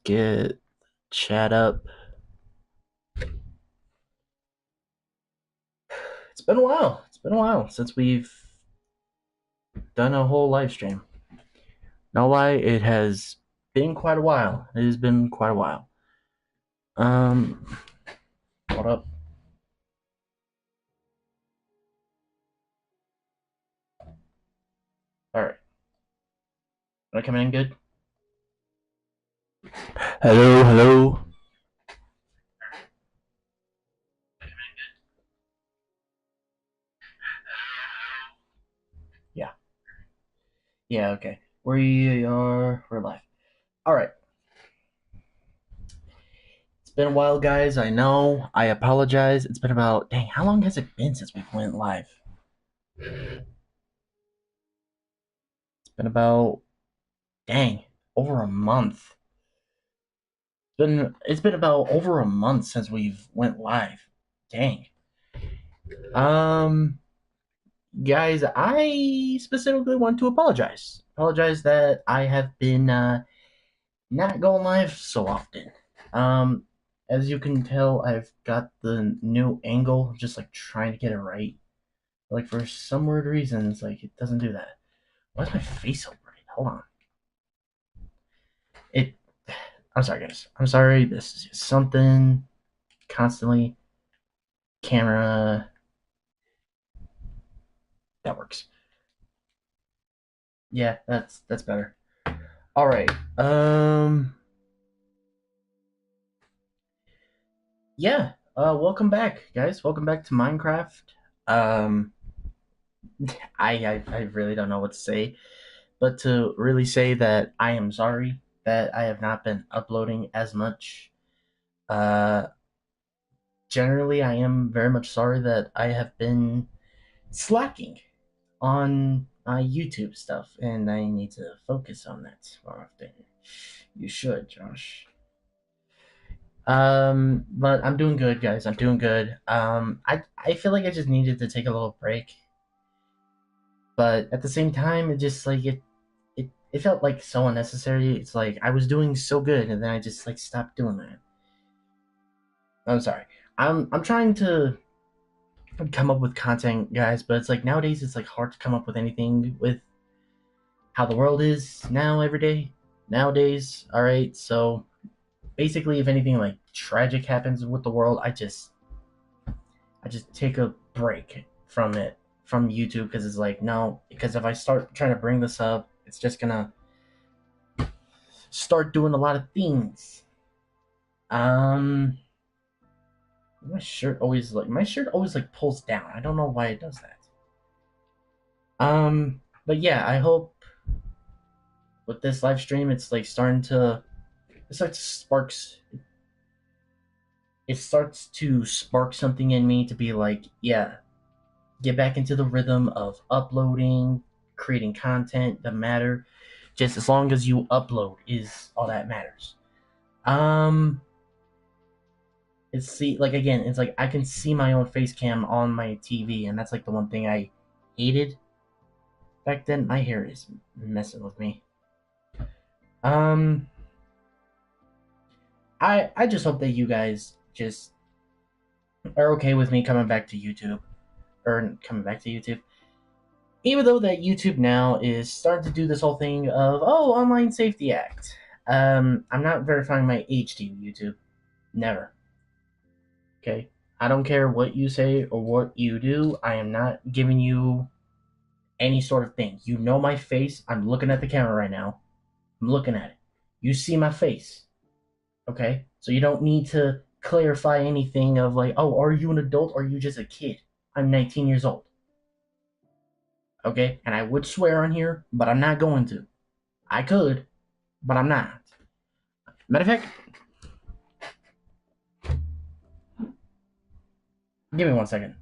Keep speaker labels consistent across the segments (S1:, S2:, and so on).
S1: get chat up. It's been a while. It's been a while since we've done a whole live stream. No lie, it has been quite a while. It has been quite a while. Um, hold up. All right, am I coming in good? Hello, hello. Yeah, yeah. Okay, we're live. All right. It's been a while, guys. I know. I apologize. It's been about dang. How long has it been since we went live? It's been about dang over a month. It's been about over a month since we've went live. Dang. Um, guys, I specifically want to apologize. Apologize that I have been not going live so often. Um, as you can tell, I've got the new angle, just like trying to get it right. Like for some weird reasons, like it doesn't do that. Why is my face so bright? Hold on. It. I'm sorry, guys. I'm sorry. This is just something constantly camera that works. Yeah, that's better. All right. Yeah. Welcome back, guys. Welcome back to Minecraft. Um. I really don't know what to say, but to really say that I am sorry that I have not been uploading as much. Uh. Generally, I am very much sorry that I have been slacking on YouTube stuff, and I need to focus on that more often. You should, Josh. But I'm doing good, guys. I'm doing good. I feel like I just needed to take a little break, but at the same time, it just like it felt like so unnecessary. It's like I was doing so good, and then I just like stopped doing that. I'm sorry. I'm trying to come up with content, guys, but it's like nowadays it's like hard to come up with anything with how the world is now every day. Nowadays, all right. So basically, if anything like tragic happens with the world, I just take a break from it from YouTube because it's like no, because if I start trying to bring this up, it's just gonna start doing a lot of things. Um, my shirt always like pulls down. I don't know why it does that. But yeah, I hope with this live stream, it's like sparks. It starts to spark something in me to be like, yeah, get back into the rhythm of uploading, creating content that matter. Just as long as you upload is all that matters. Um, it's like I can see my own face cam on my TV, and that's like the one thing I hated back then. My hair is messing with me. Um, I just hope that you guys just are okay with me coming back to YouTube or coming back to YouTube even though that YouTube now is starting to do this whole thing of Online Safety Act. I'm not verifying my age to you, YouTube. Never. Okay. I don't care what you say or what you do. I am not giving you any sort of thing. You know my face. I'm looking at the camera right now. I'm looking at it. You see my face. Okay. So you don't need to clarify anything of like, oh, are you an adult or are you just a kid? I'm 19 years old. Okay. And I would swear on here, but I'm not going to. I could, but I'm not. Matter of fact, give me 1 second.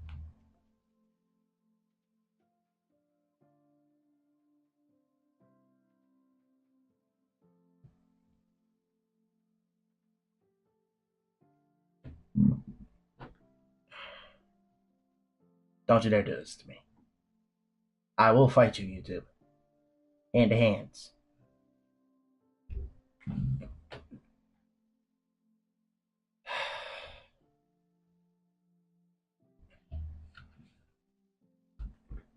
S1: Don't you dare do this to me. I will fight you, YouTube. Hand to hands.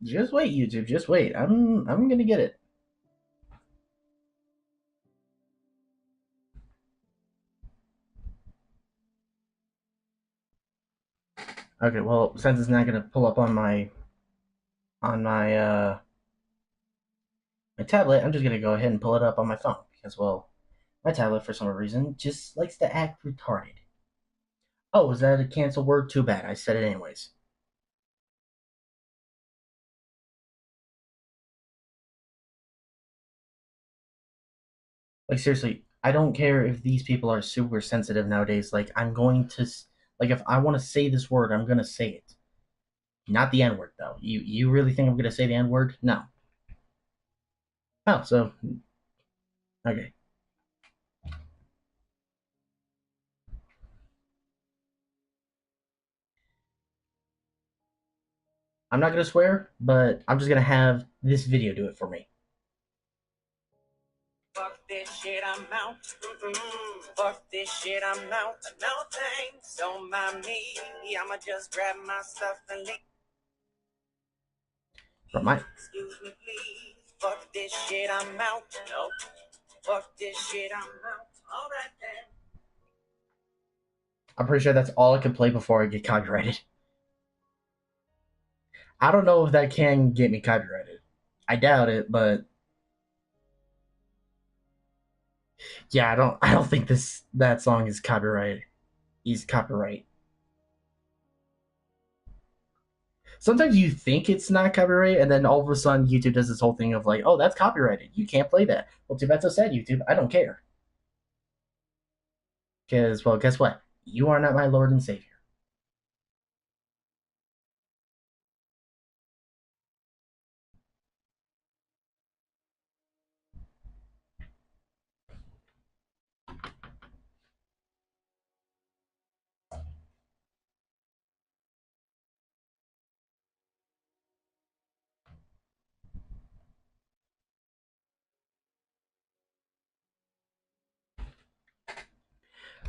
S1: Just wait, YouTube. Just wait. I'm gonna get it. Okay. Well, since it's not gonna pull up on my tablet, I'm just gonna go ahead and pull it up on my phone because well, my tablet for some reason just likes to act retarded. Oh, is that a cancel word? Too bad. I said it anyways. Like seriously, I don't care if these people are super sensitive nowadays. Like I'm going to like if I want to say this word, I'm gonna say it. Not the N word though. You really think I'm gonna say the N word? No. Oh, so okay. I'm not gonna swear, but I'm just gonna have this video do it for me. Fuck this shit, I'm out. Fuck this shit, I'm out. No thanks, don't mind me. I'ma just grab my stuff and leave. From my excuse me, please. Fuck this shit, I'm out. No. Fuck this shit, I'm out. Alright then. I'm pretty sure that's all I can play before I get copyrighted. I don't know if that can get me copyrighted. I doubt it, but yeah, I don't think that song is copyrighted. Is copyright. Sometimes you think it's not copyright, and then all of a sudden YouTube does this whole thing of like, oh, that's copyrighted. You can't play that. Well, too bad, so sad, YouTube. I don't care. Because, well, guess what? You are not my Lord and Savior.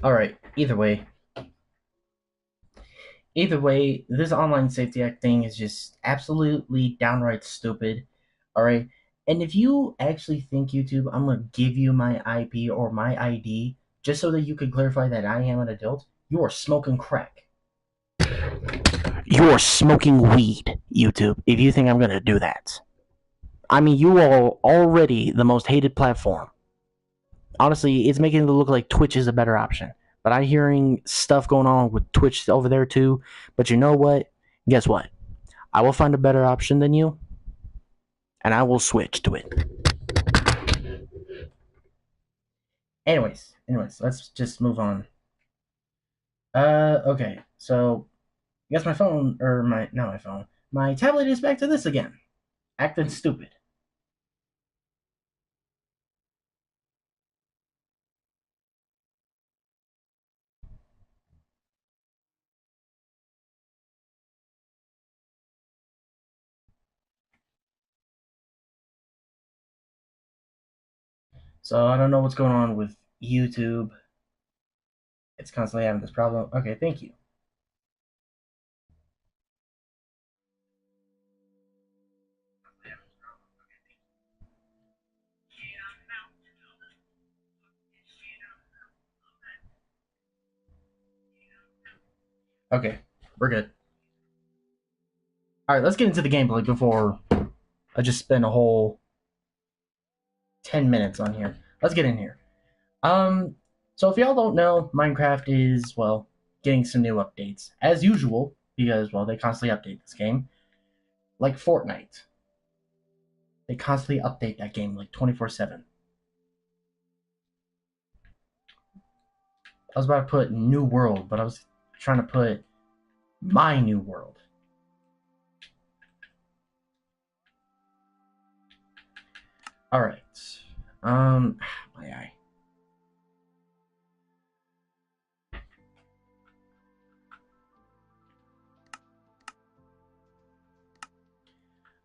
S1: Alright, either way, this Online Safety Act thing is just absolutely downright stupid. Alright? And if you actually think, YouTube, I'm going to give you my IP or my ID just so that you can clarify that I am an adult, you are smoking crack. You're smoking weed, YouTube, if you think I'm going to do that. I mean, you are already the most hated platform. Honestly, it's making it look like Twitch is a better option. But I'm hearing stuff going on with Twitch over there too. But you know what? Guess what? I will find a better option than you, and I will switch to it. Anyways, let's just move on. Okay. So, I guess my phone, or not my phone, my tablet is back to this again. Acting stupid. So, I don't know what's going on with YouTube. It's constantly having this problem. Okay, thank you. Okay, we're good. Alright, let's get into the gameplay before I just spend a whole 10 minutes on here. Let's get in here. So if y'all don't know, Minecraft is, well, getting some new updates. As usual, because, well, they constantly update this game. Like Fortnite. They constantly update that game, like 24/7. I was about to put New World, but I was trying to put My New World. Alright. My eye.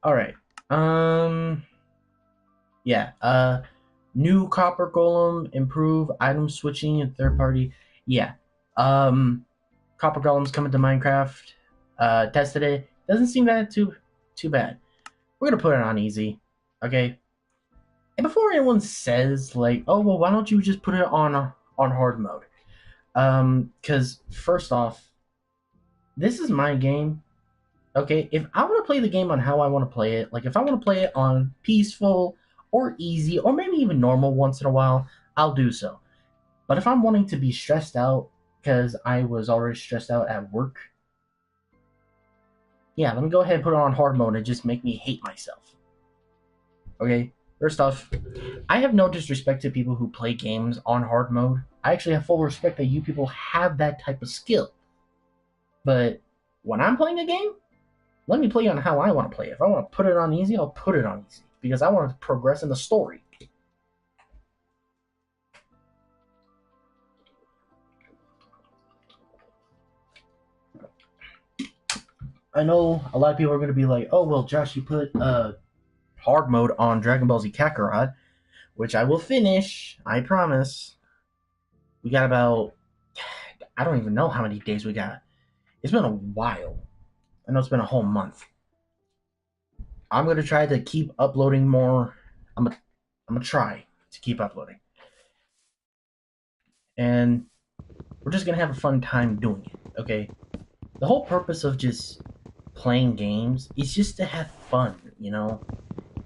S1: Alright. Yeah. New Copper Golem, improve item switching and third party. Yeah. Copper Golem's coming to Minecraft. Tested it. Doesn't seem that too bad. we're gonna put it on easy, okay? And before anyone says like, "Oh well, why don't you just put it on hard mode?" Because first off, this is my game. Okay, if I want to play the game on how I want to play it, like if I want to play it on peaceful or easy or maybe even normal once in a while, I'll do so. But if I'm wanting to be stressed out because I was already stressed out at work, yeah, let me go ahead and put it on hard mode and just make me hate myself. Okay, first off, I have no disrespect to people who play games on hard mode. I actually have full respect that you people have that type of skill. But when I'm playing a game, let me play on how I want to play it. If I want to put it on easy, I'll put it on easy because I want to progress in the story. I know a lot of people are going to be like, "Oh well, Josh, you put hard mode on Dragon Ball Z Kakarot," which I will finish. I promise. We got about I don't even know how many days we got. It's been a while. I know it's been a whole month. I'm gonna try to keep uploading more. I'm gonna try to keep uploading, and we're just gonna have a fun time doing it. Okay. The whole purpose of just playing games is just to have fun.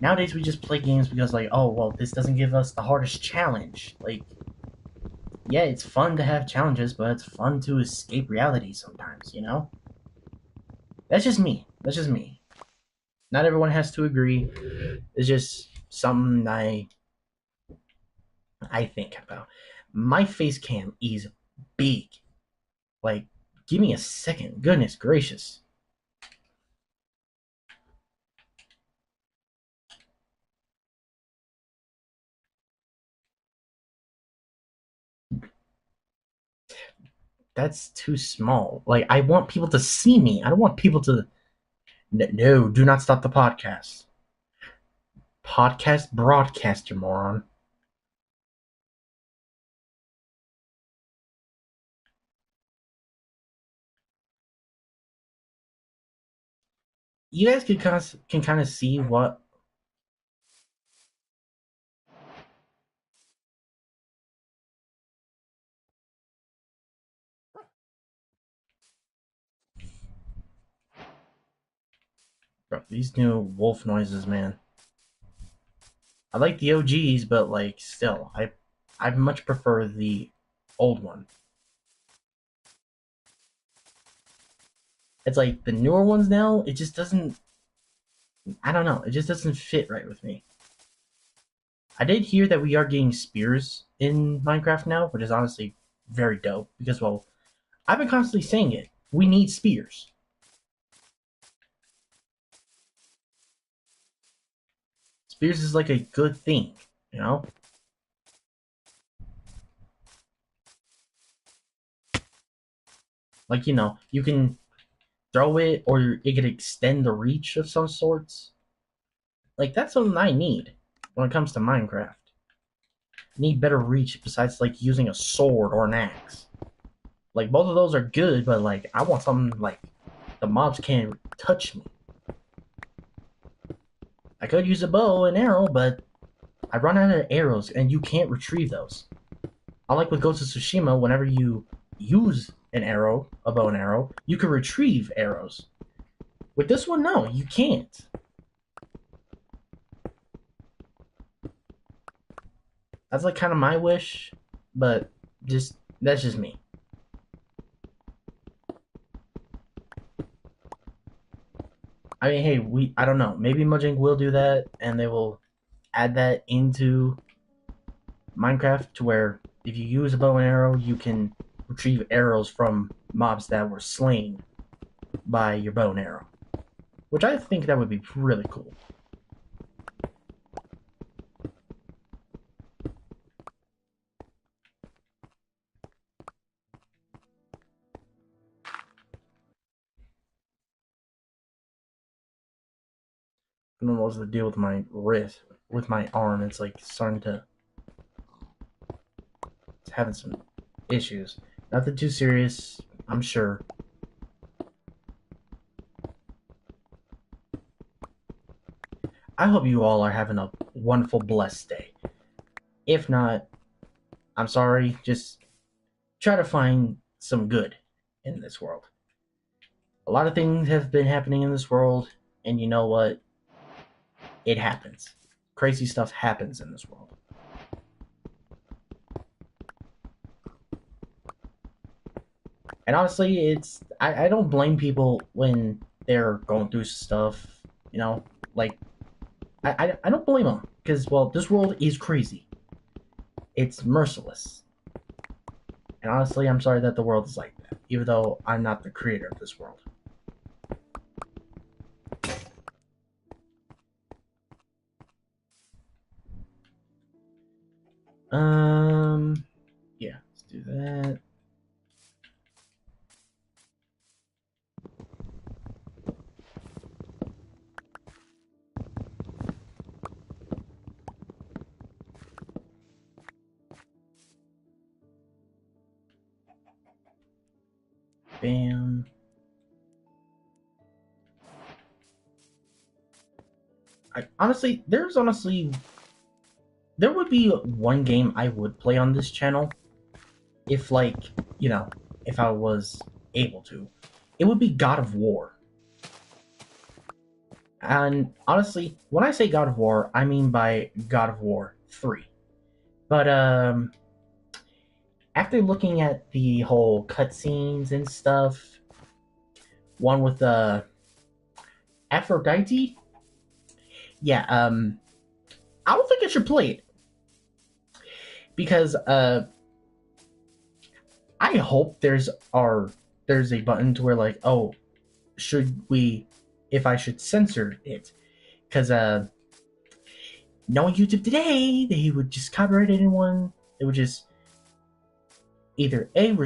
S1: Nowadays we just play games because like, oh well, this doesn't give us the hardest challenge. Like, yeah, it's fun to have challenges, but it's fun to escape reality sometimes. That's just me. That's just me. Not everyone has to agree. It's just something I think about. My face cam is big. Like, give me a second. Goodness gracious. That's too small. Like, I want people to see me. I don't want people to. No, do not stop the podcast. Podcast broadcast, you moron. You guys can kind of see what. Bro, these new wolf noises, man. I like the OGs, but like still, I much prefer the old one. It's like the newer ones now. It just doesn't. I don't know. It just doesn't fit right with me. I did hear that we are getting spears in Minecraft now, which is honestly very dope because well, I've been constantly saying it. We need spears. Spears is like a good thing, you know. Like you can throw it or it could extend the reach of some sorts. Like that's something I need when it comes to Minecraft. I need better reach besides like using a sword or an axe. Like both of those are good, but like I want something like the mobs can't touch me. I could use a bow and arrow, but I run out of arrows and you can't retrieve those. Unlike with Ghost of Tsushima, whenever you use an arrow, a bow and arrow, you can retrieve arrows. With this one, no, you can't. That's like kind of my wish, but just that's just me. I mean, hey, I don't know. Maybe Mojang will do that, and they will add that into Minecraft to where if you use a bow and arrow, you can retrieve arrows from mobs that were slain by your bow and arrow, which I think that would be really cool. I don't know what's the deal with my wrist, with my arm. It's like starting to it's having some issues. Nothing too serious, I'm sure. I hope you all are having a wonderful, blessed day. If not, I'm sorry. Just try to find some good in this world. A lot of things have been happening in this world, and you know what? It happens. Crazy stuff happens in this world. And honestly, I don't blame people when they're going through stuff. You know, like I don't blame them because well, this world is crazy. It's merciless. And honestly, I'm sorry that the world is like that, even though I'm not the creator of this world. Yeah, let's do that. Bam. There would be one game I would play on this channel if, like, you know, if I was able to. It would be God of War. And honestly, when I say God of War, I mean by God of War 3. But, after looking at the whole cutscenes and stuff, one with Aphrodite, yeah, I don't think I should play it because I hope there's a button to where like, oh, should we, if I should censor it, because knowing YouTube today, they would just copyright anyone. They would just either age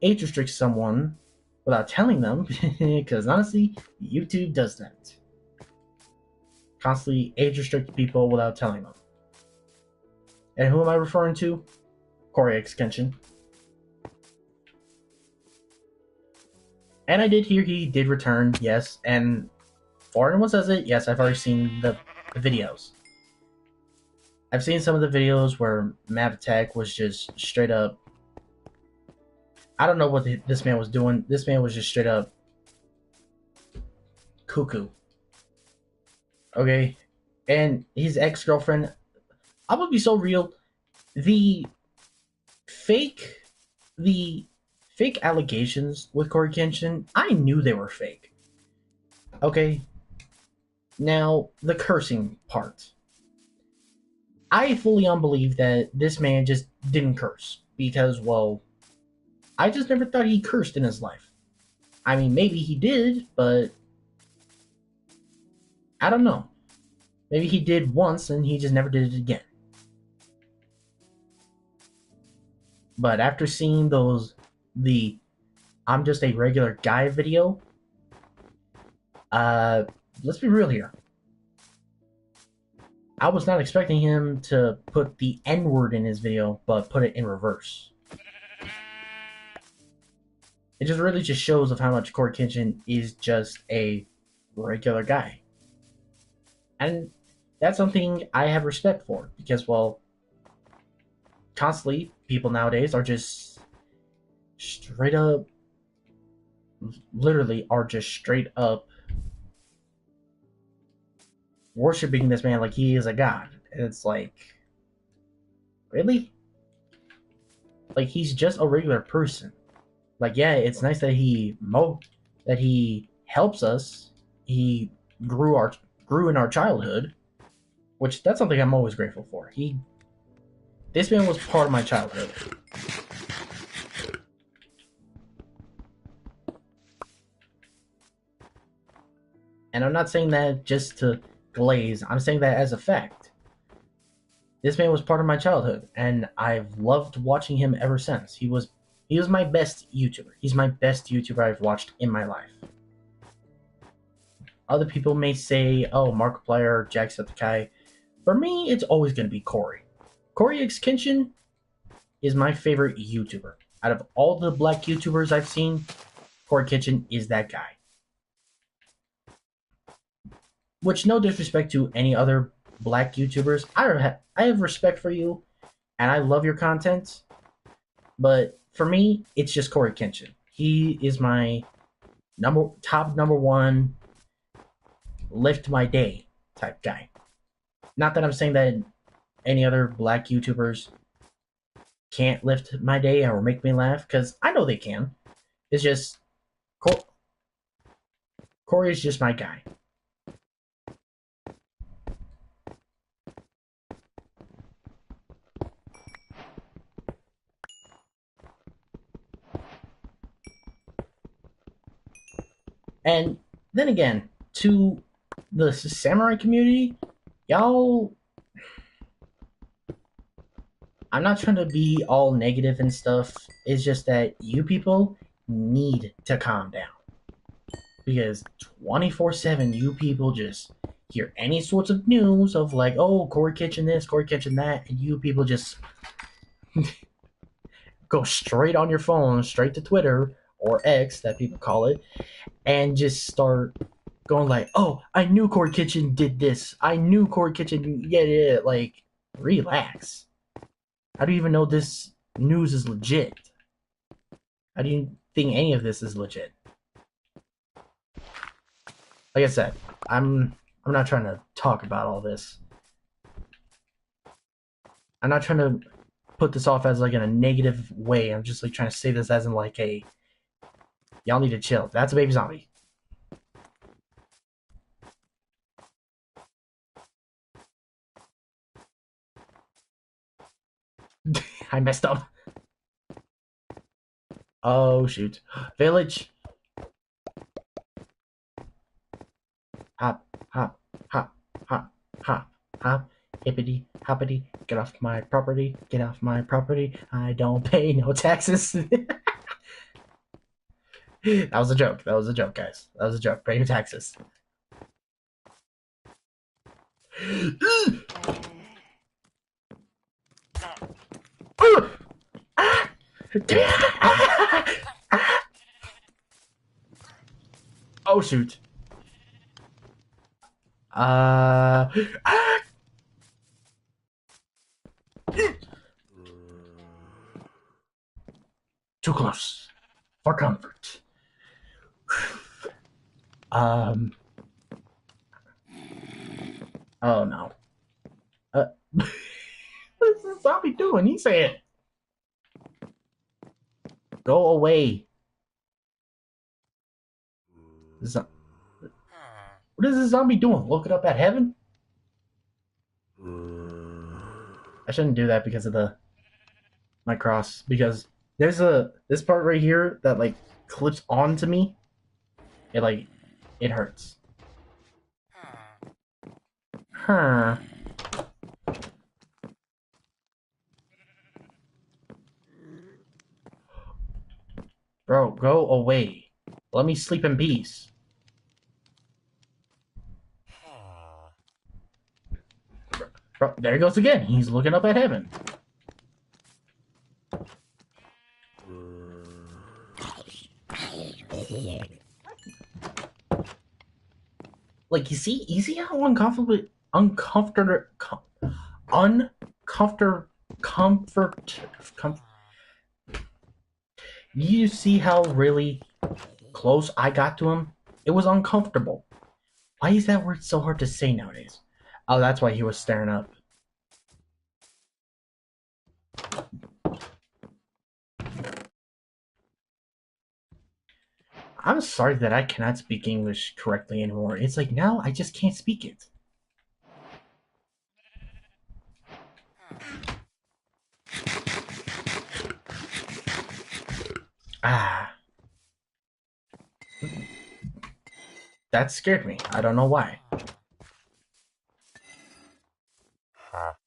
S1: restrict someone without telling them, because honestly, YouTube does that. Constantly age restrict people without telling them. And who am I referring to? Corey X Kenshin. And I did hear he did return, yes. And before anyone says it, yes, I've already seen the videos. I've seen some of the videos where Map Attack was just straight up. I don't know what this man was doing. This man was just straight up cuckoo. Okay? And his ex-girlfriend, I'm gonna be so real. The fake allegations with Corey Kenshin, I knew they were fake. Okay? Now, the cursing part. I fully unbelieve that this man just didn't curse. Because, well, I just never thought he cursed in his life. I mean, maybe he did, but I don't know. Maybe he did once and he just never did it again. But after seeing the I'm just a regular guy video, let's be real here. I was not expecting him to put the N-word in his video, but put it in reverse. It just really just shows of how much Corey Kenshin is just a regular guy. And that's something I have respect for, because, well, constantly, people nowadays are just straight up, literally are just straight up worshiping this man like he is a god. And it's like, really? Like, he's just a regular person. Like, yeah, it's nice that he helps us. He grew in our childhood, which that's something I'm always grateful for. This man was part of my childhood. And I'm not saying that just to glaze. I'm saying that as a fact. This man was part of my childhood, and I've loved watching him ever since. He was my best YouTuber. He's my best YouTuber I've watched in my life. Other people may say, oh, Markiplier, Jacksepticeye. For me, it's always going to be Corey. Corey X Kenshin is my favorite YouTuber. Out of all the black YouTubers I've seen, Corey Kenshin is that guy. which no disrespect to any other black YouTubers, I have respect for you, and I love your content. But for me, it's just Corey Kenshin. He is my number one lift my day type guy. Not that I'm saying that any other black YouTubers can't lift my day or make me laugh, because I know they can. It's just Corey's just my guy. And then again, to the samurai community, y'all, I'm not trying to be all negative and stuff. It's just that you people need to calm down. Because 24/7, you people just hear any sorts of news of like, oh, Corey Kitchen this, Corey Kitchen that, and you people just go straight on your phone, straight to Twitter or X, that people call it, and just start going like, oh, I knew Corey Kitchen did this. I knew Corey Kitchen, yeah, like, relax. How do you even know this news is legit? How do you think any of this is legit? Like I said, I'm not trying to talk about all this. I'm not trying to put this off as like in a negative way. I'm just like trying to say this as in like a y'all need to chill. That's a baby zombie. I messed up. Oh shoot. Village. Hop, hop, hop, hop, hop, hop. Hippity, hoppity. Get off my property. Get off my property. I don't pay no taxes. That was a joke. That was a joke, guys. That was a joke. Pay your taxes. Oh shoot. Uh. Too close for comfort. Oh no. What is this zombie doing? He said, "Go away." What is this zombie doing? Looking up at heaven? I shouldn't do that because of my cross. Because there's this part right here that like clips onto me. It hurts. Huh. Bro, go away. Let me sleep in peace. Bro, there he goes again. He's looking up at heaven. Like, you see how uncomfortable, you see how really close I got to him? It was uncomfortable. Why is that word so hard to say nowadays? Oh, that's why he was staring up. I'm sorry that I cannot speak English correctly anymore. It's like now I just can't speak it. Ah. That scared me. I don't know why.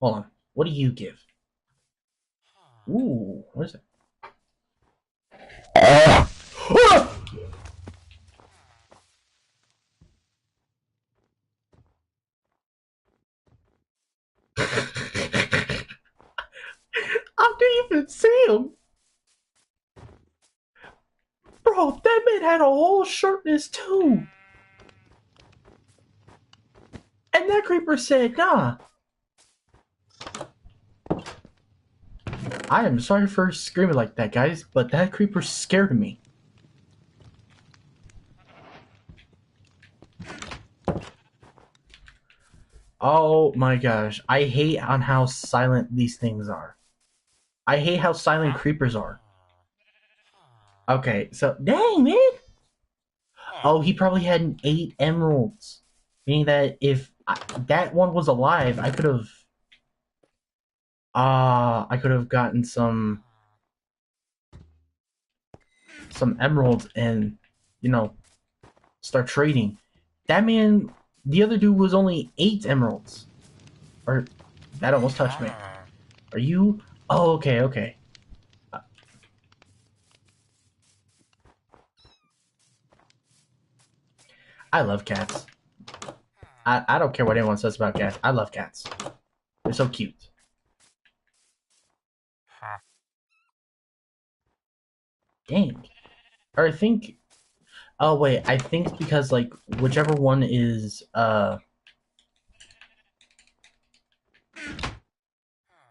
S1: Hold on. What do you give? Ooh, what is it? I didn't even see him. Bro, that man had a whole shirt in his too. And that creeper said, nah. I am sorry for screaming like that, guys, but that creeper scared me. Oh my gosh. I hate on how silent these things are. I hate how silent creepers are. Okay, so dang man. Oh, he probably had 8 emeralds. Meaning that if that one was alive, I could have gotten some emeralds and you know start trading. That man, the other dude was only 8 emeralds. Or that almost touched me. Are you? Oh, okay, okay. I love cats. I don't care what anyone says about cats. I love cats. They're so cute. Dang. Or I think. Oh wait, I think it's because like whichever one is um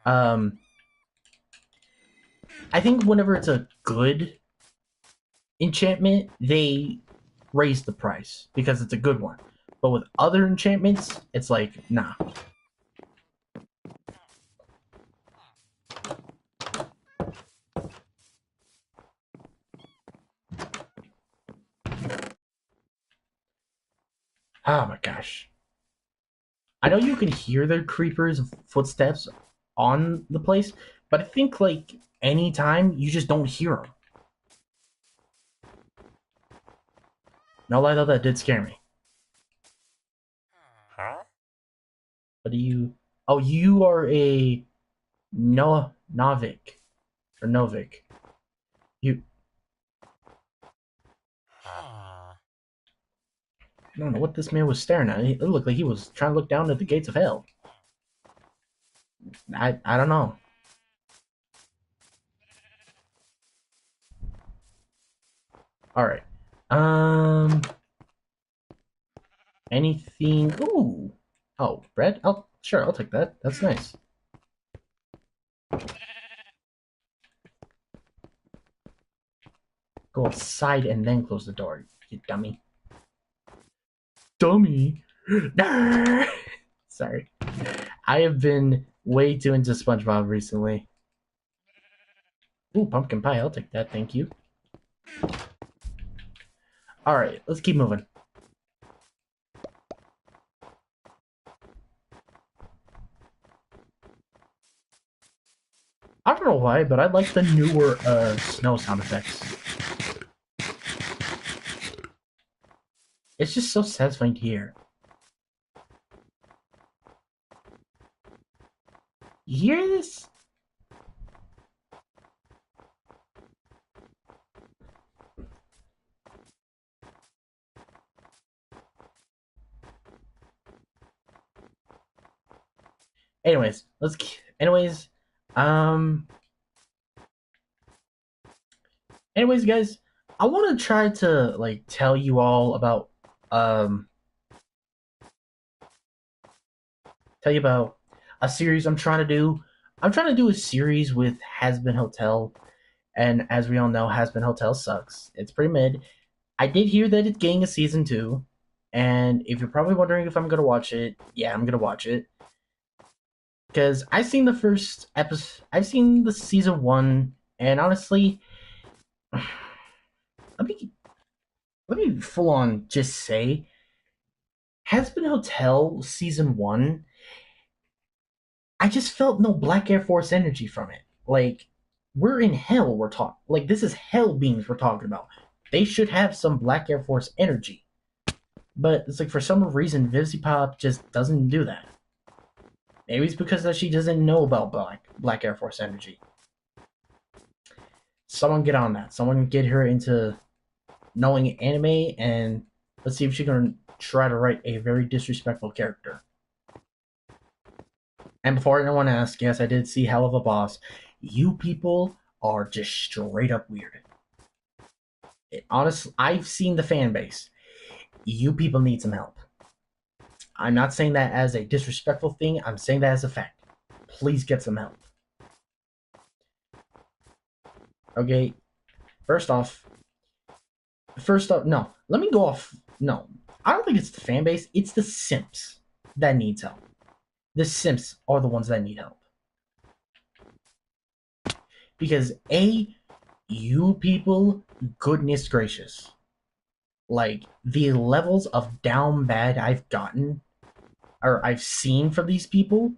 S1: I think whenever it's a good enchantment, they raise the price because it's a good one. But with other enchantments, it's like nah. Oh my gosh. I know you can hear the creepers' footsteps on the place, but I think like anytime you just don't hear them. No lie though, that did scare me. But do you? Oh, you are a no Novik or Novik. You. I don't know what this man was staring at. It looked like he was trying to look down at the gates of hell. I don't know. All right. Um. Anything? Ooh. Oh, bread. Oh, sure. I'll take that. That's nice. Go outside and then close the door. You dummy. Dummy. Sorry. I have been way too into SpongeBob recently. Ooh, pumpkin pie. I'll take that. Thank you. All right, let's keep moving. I don't know why, but I like the newer snow sound effects. It's just so satisfying to hear. You hear this? Anyways, let's. Anyways, um. Anyways, guys, I want to try to like tell you all about um. Tell you about a series I'm trying to do. I'm trying to do a series with Hazbin Hotel, and as we all know, Hazbin Hotel sucks. It's pretty mid. I did hear that it's getting a season 2, and if you're probably wondering if I'm gonna watch it, yeah, I'm gonna watch it because I've seen the first episode. I've seen the season 1, and honestly, let me let me full on just say, Hazbin Hotel season 1. I just felt no Black Air Force energy from it. Like we're in hell. We're talking like this is hell beings we're talking about. They should have some Black Air Force energy. But it's like for some reason VivziePop just doesn't do that. Maybe it's because that she doesn't know about Black Air Force energy. Someone get on that. Someone get her into knowing anime, and let's see if she can try to write a very disrespectful character. And before anyone asks, yes, I did see Hell of a Boss. You people are just straight up weird. Honestly, I've seen the fan base. You people need some help. I'm not saying that as a disrespectful thing. I'm saying that as a fact. Please get some help. Okay. First off, no. Let me go off. No, I don't think it's the fan base. It's the simps that needs help. The simps are the ones that need help. Because you people, goodness gracious, like the levels of down bad I've gotten or I've seen from these people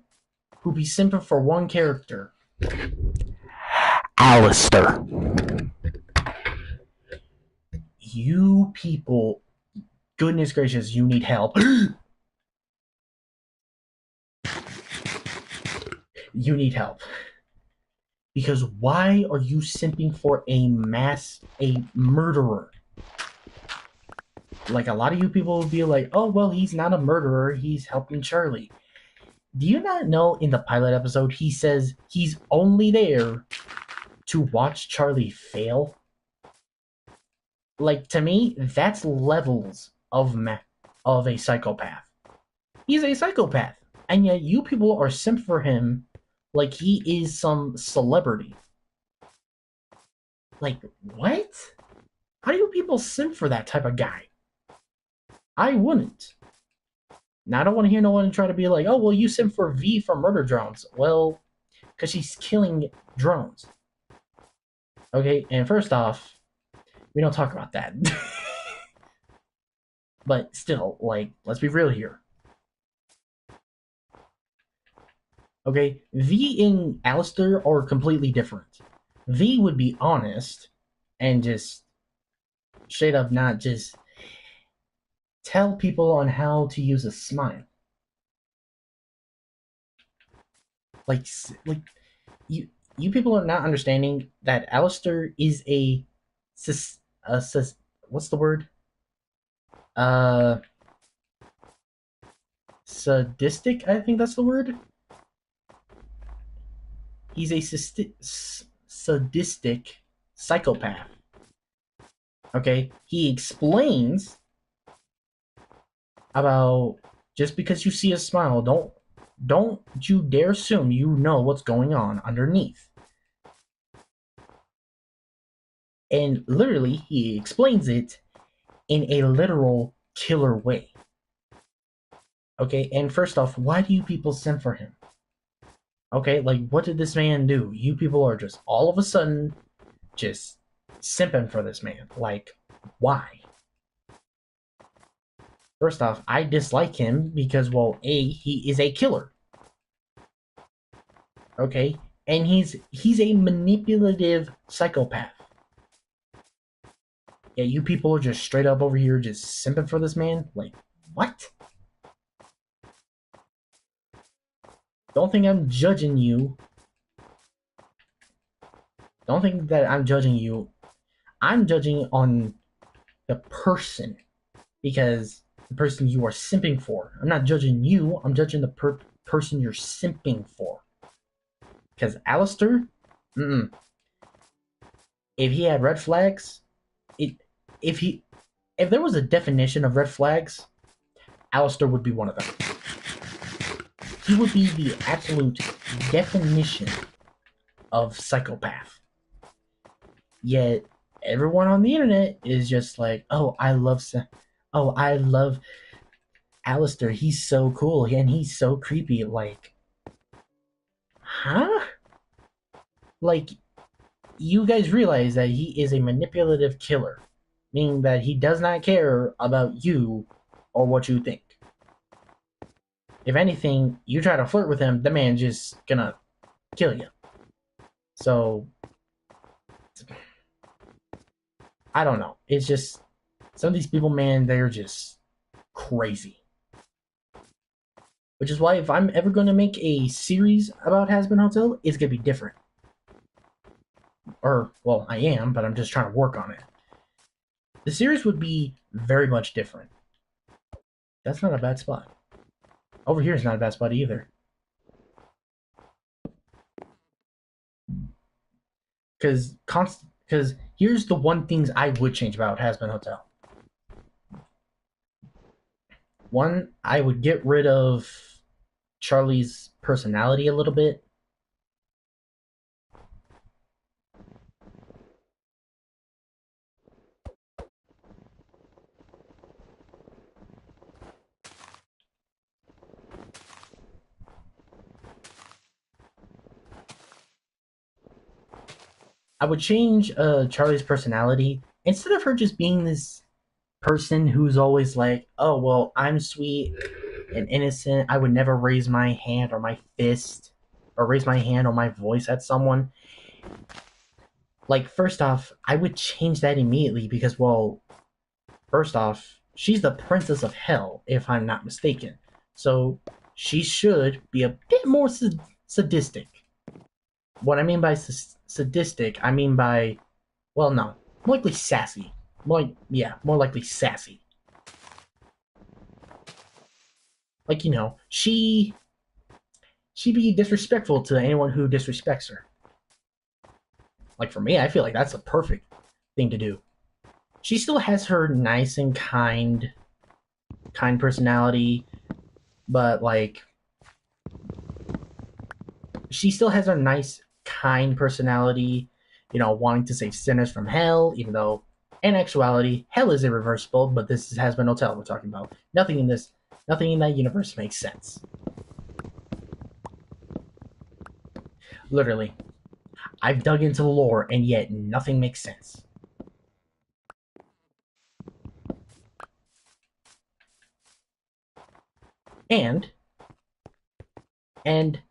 S1: who be simping for one character. Alistair. You people, goodness gracious, you need help. You need help. Because why are you simping for a murderer? Like, a lot of you people will be like, oh, well, he's not a murderer, he's helping Charlie. Do you not know in the pilot episode he says he's only there to watch Charlie fail? Like, to me, that's levels of a psychopath. He's a psychopath. And yet you people are simp for him like he is some celebrity. Like, what? How do you people simp for that type of guy? I wouldn't. Now, I don't want to hear no one try to be like, oh, well, you simp for V from Murder Drones. Well, because she's killing drones. Okay, and first off, we don't talk about that. But still, like, let's be real here. Okay, V and Alistair are completely different. V would be honest and just straight up not just tell people on how to use a smile. Like you people are not understanding that Alistair is what's the word? Sadistic, I think that's the word. He's a sadistic psychopath. Okay, he explains about just because you see a smile, don't you dare assume you know what's going on underneath. And literally, he explains it in a literal killer way. Okay, and first off, why do you people simp for him? Okay, like, what did this man do? You people are just all of a sudden just simping for this man. Like, why? First off, I dislike him because, well, he is a killer. Okay, and he's a manipulative psychopath. Yeah, you people are just straight up over here just simping for this man. Like, what? Don't think I'm judging you. Don't think that I'm judging you. I'm judging on the person because the person you are simping for. I'm not judging you. I'm judging the person you're simping for. Because Alistair, if he had red flags, if there was a definition of red flags, Alistair would be one of them. He would be the absolute definition of psychopath. Yet everyone on the internet is just like, oh, I love Alistair. He's so cool and he's so creepy. Like, huh? Like, you guys realize that he is a manipulative killer, meaning that he does not care about you or what you think. If anything, you try to flirt with him, the man's just gonna kill you. So, I don't know. It's just, some of these people, man, they're just crazy. Which is why if I'm ever going to make a series about Hazbin Hotel, it's going to be different. Or, well, I am, but I'm just trying to work on it. The series would be very much different. That's not a bad spot. Over here is not a bad spot either. Because here's the one things I would change about Hazbin Hotel. One, I would get rid of Charlie's personality a little bit. I would change Charlie's personality instead of her just being this person who's always like, "Oh well, I'm sweet and innocent. I would never raise my hand or my fist or raise my hand or my voice at someone." Like, first off, I would change that immediately because, well, first off, she's the princess of hell, if I'm not mistaken. So she should be a bit more sadistic. What I mean by sadistic, I mean by, well, no, more likely sassy. More likely sassy. Like, she be disrespectful to anyone who disrespects her. Like, for me, I feel like that's a perfect thing to do. She still has her nice and kind personality, but like she still has her nice, kind personality, wanting to save sinners from hell, even though in actuality, hell is irreversible, but this is Hazbin Hotel we're talking about. Nothing in that universe makes sense. Literally. I've dug into the lore, and yet nothing makes sense. And, and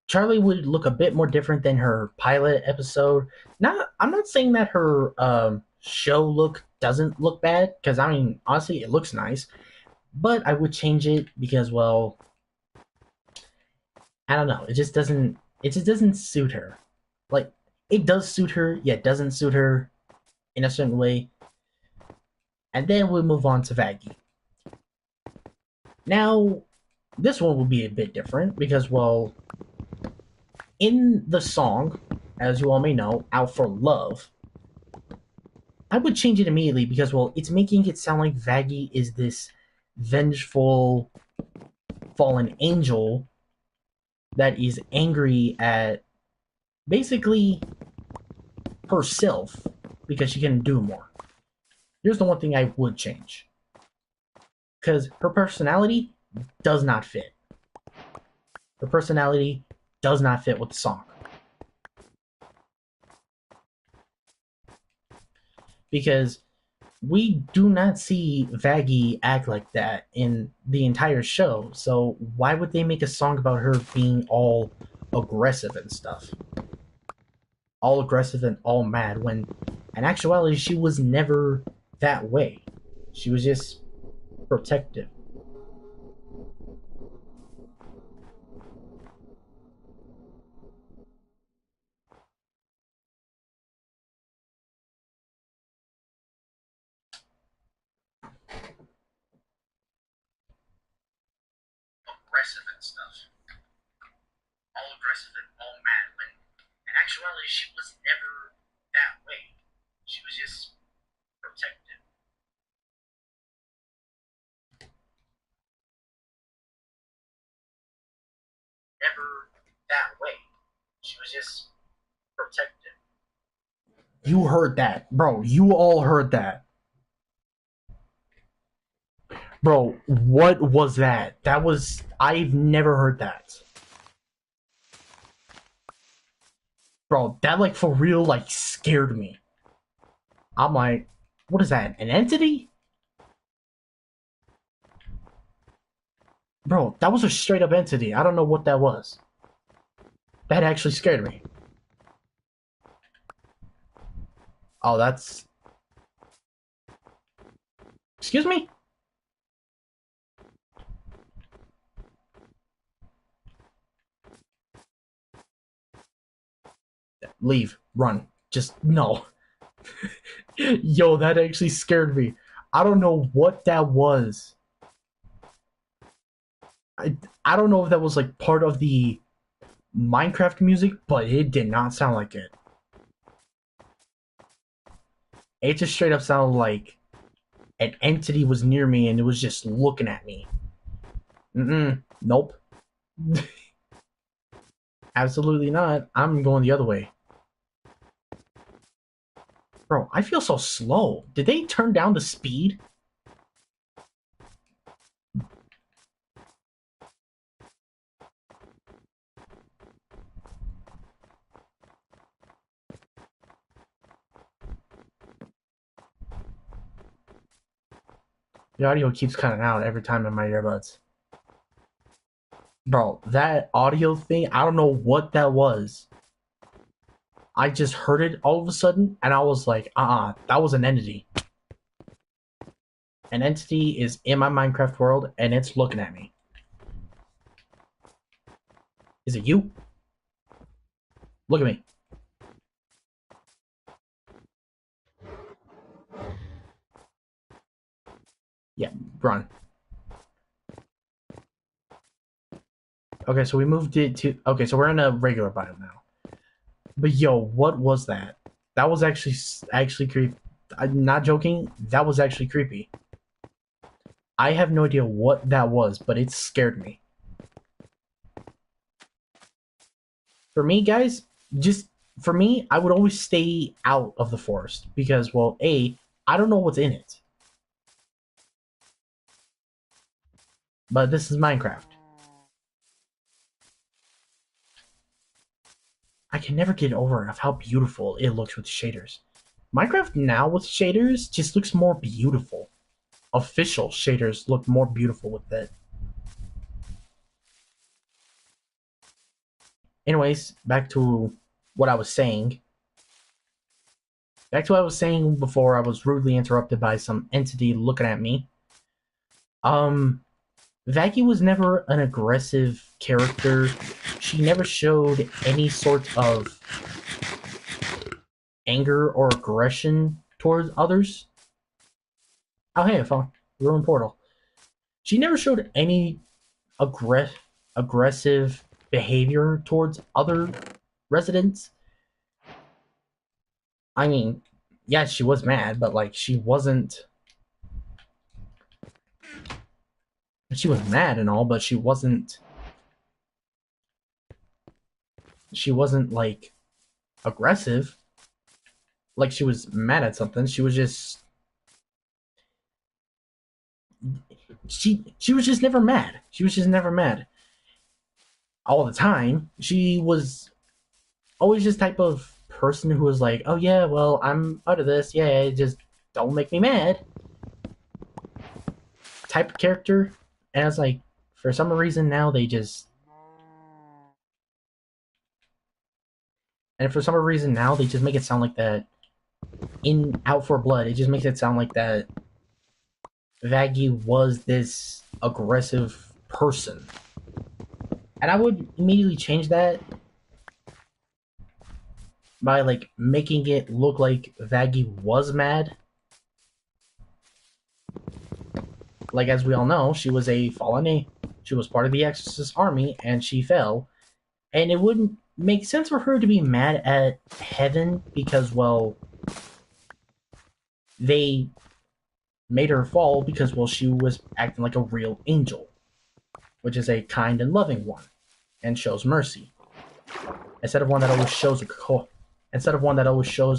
S1: Charlie would look a bit more different than her pilot episode. I'm not saying that her show look doesn't look bad, because I mean, honestly, it looks nice. But I would change it because, well, I don't know. It just doesn't. It just doesn't suit her. Like, it does suit her, yet it doesn't suit her in a certain way. And then we'll move on to Vaggie. Now, this one will be a bit different because, well, in the song, as you all may know, "Out for Love," I would change it immediately because, well, it's making it sound like Vaggie is this vengeful fallen angel that is angry at basically herself because she can do more. Here's the one thing I would change, because her personality does not fit. Her personality does not fit with the song. Because we do not see Vaggie act like that in the entire show, so why would they make a song about her being all aggressive and stuff? All aggressive and all mad, when in actuality she was never that way. She was just protective. Aggressive and stuff. All aggressive and all mad, when in actuality she was never that way. She was just protective. Never that way. She was just protective. You heard that, bro. You all heard that. Bro, what was that? I've never heard that. Bro, that like for real like scared me. I'm like, what is that? An entity? Bro, that was a straight up entity. I don't know what that was. That actually scared me. Oh, that's. Excuse me? Leave. Run. Just no. Yo, that actually scared me. I don't know what that was. I, I don't know if that was like part of the Minecraft music, but it did not sound like it. It just straight up sounded like an entity was near me and it was just looking at me. Nope. Absolutely not. I'm going the other way. Bro, I feel so slow. Did they turn down the speed? The audio keeps cutting out every time in my earbuds. Bro, that audio thing, I don't know what that was. I just heard it all of a sudden, and I was like, that was an entity. An entity is in my Minecraft world, and it's looking at me. Is it you? Look at me. Yeah, run. Okay, so we moved it to... Okay, so we're in a regular biome now. But yo, what was that? That was actually creepy. I'm not joking. That was actually creepy. I have no idea what that was, but it scared me. For me, guys, for me, I would always stay out of the forest because, well, I don't know what's in it. But this is Minecraft. I can never get over of how beautiful it looks with shaders. Minecraft now with shaders just looks more beautiful. Official shaders look more beautiful with it. Anyways, back to what I was saying. Back to what I was saying before I was rudely interrupted by some entity looking at me. Vaggie was never an aggressive character. She never showed any sort of anger or aggression towards others. Oh, hey, I found Ruin Portal. She never showed any aggressive behavior towards other residents. I mean, yes, she was mad, but like she wasn't. She was mad and all, but she wasn't. She wasn't like aggressive. Like she was mad at something. She was just. She was just never mad. She was just never mad. All the time. She was always this type of person who was like, "Oh yeah, well I'm out of this. Yeah, just don't make me mad." Type of character, and it's like, for some reason now they just, and for some reason now they just make it sound like that. In Out for Blood, it just makes it sound like that Vaggie was this aggressive person, and I would immediately change that by like making it look like Vaggie was mad. Like, as we all know, she was a fallen. She was part of the Exorcist army, and she fell. And it wouldn't make sense for her to be mad at heaven because, well, they made her fall because, well, she was acting like a real angel, which is a kind and loving one, and shows mercy instead of one that always shows a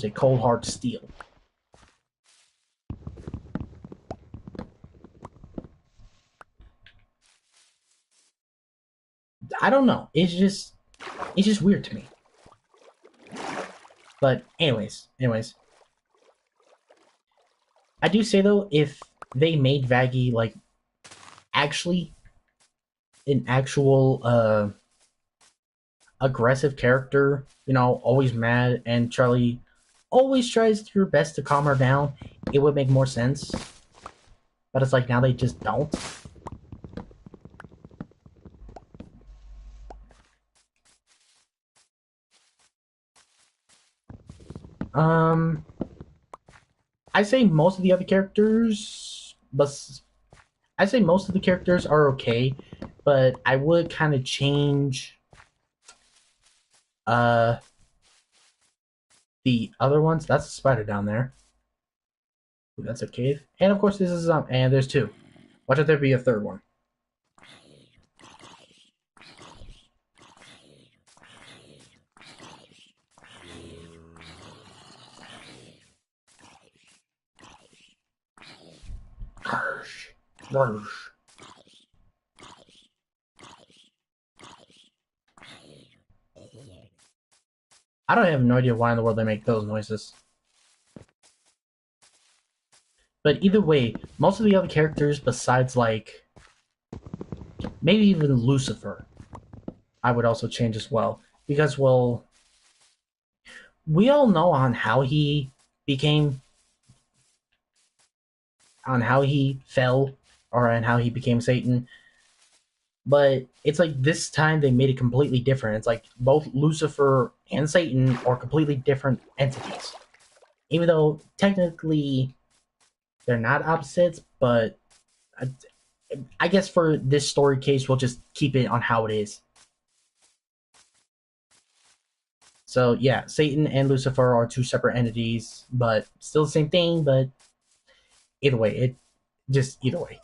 S1: cold hard steel. I don't know. It's just weird to me. But anyways, I do say though, if they made Vaggie like actually an actual aggressive character, always mad, and Charlie always tries her best to calm her down, it would make more sense. But it's like now they just don't. Um, I say most of the other characters, but I say most of the characters are okay, but I would kind of change uh the other ones. That's a spider down there. Ooh, that's a cave. And of course, this is and there's two. Watch out, there be a third one. Harsh. Harsh. I don't have no idea why in the world they make those noises. But either way, most of the other characters, besides like maybe even Lucifer, I would also change as well. Because, well, we all know became, on how he fell, or on how he became Satan. But it's like this time they made it completely different. It's like both Lucifer and Satan are completely different entities. Even though technically they're not opposites, but I guess for this story case, we'll just keep it on how it is. So yeah, Satan and Lucifer are two separate entities, but still the same thing. But either way, either way.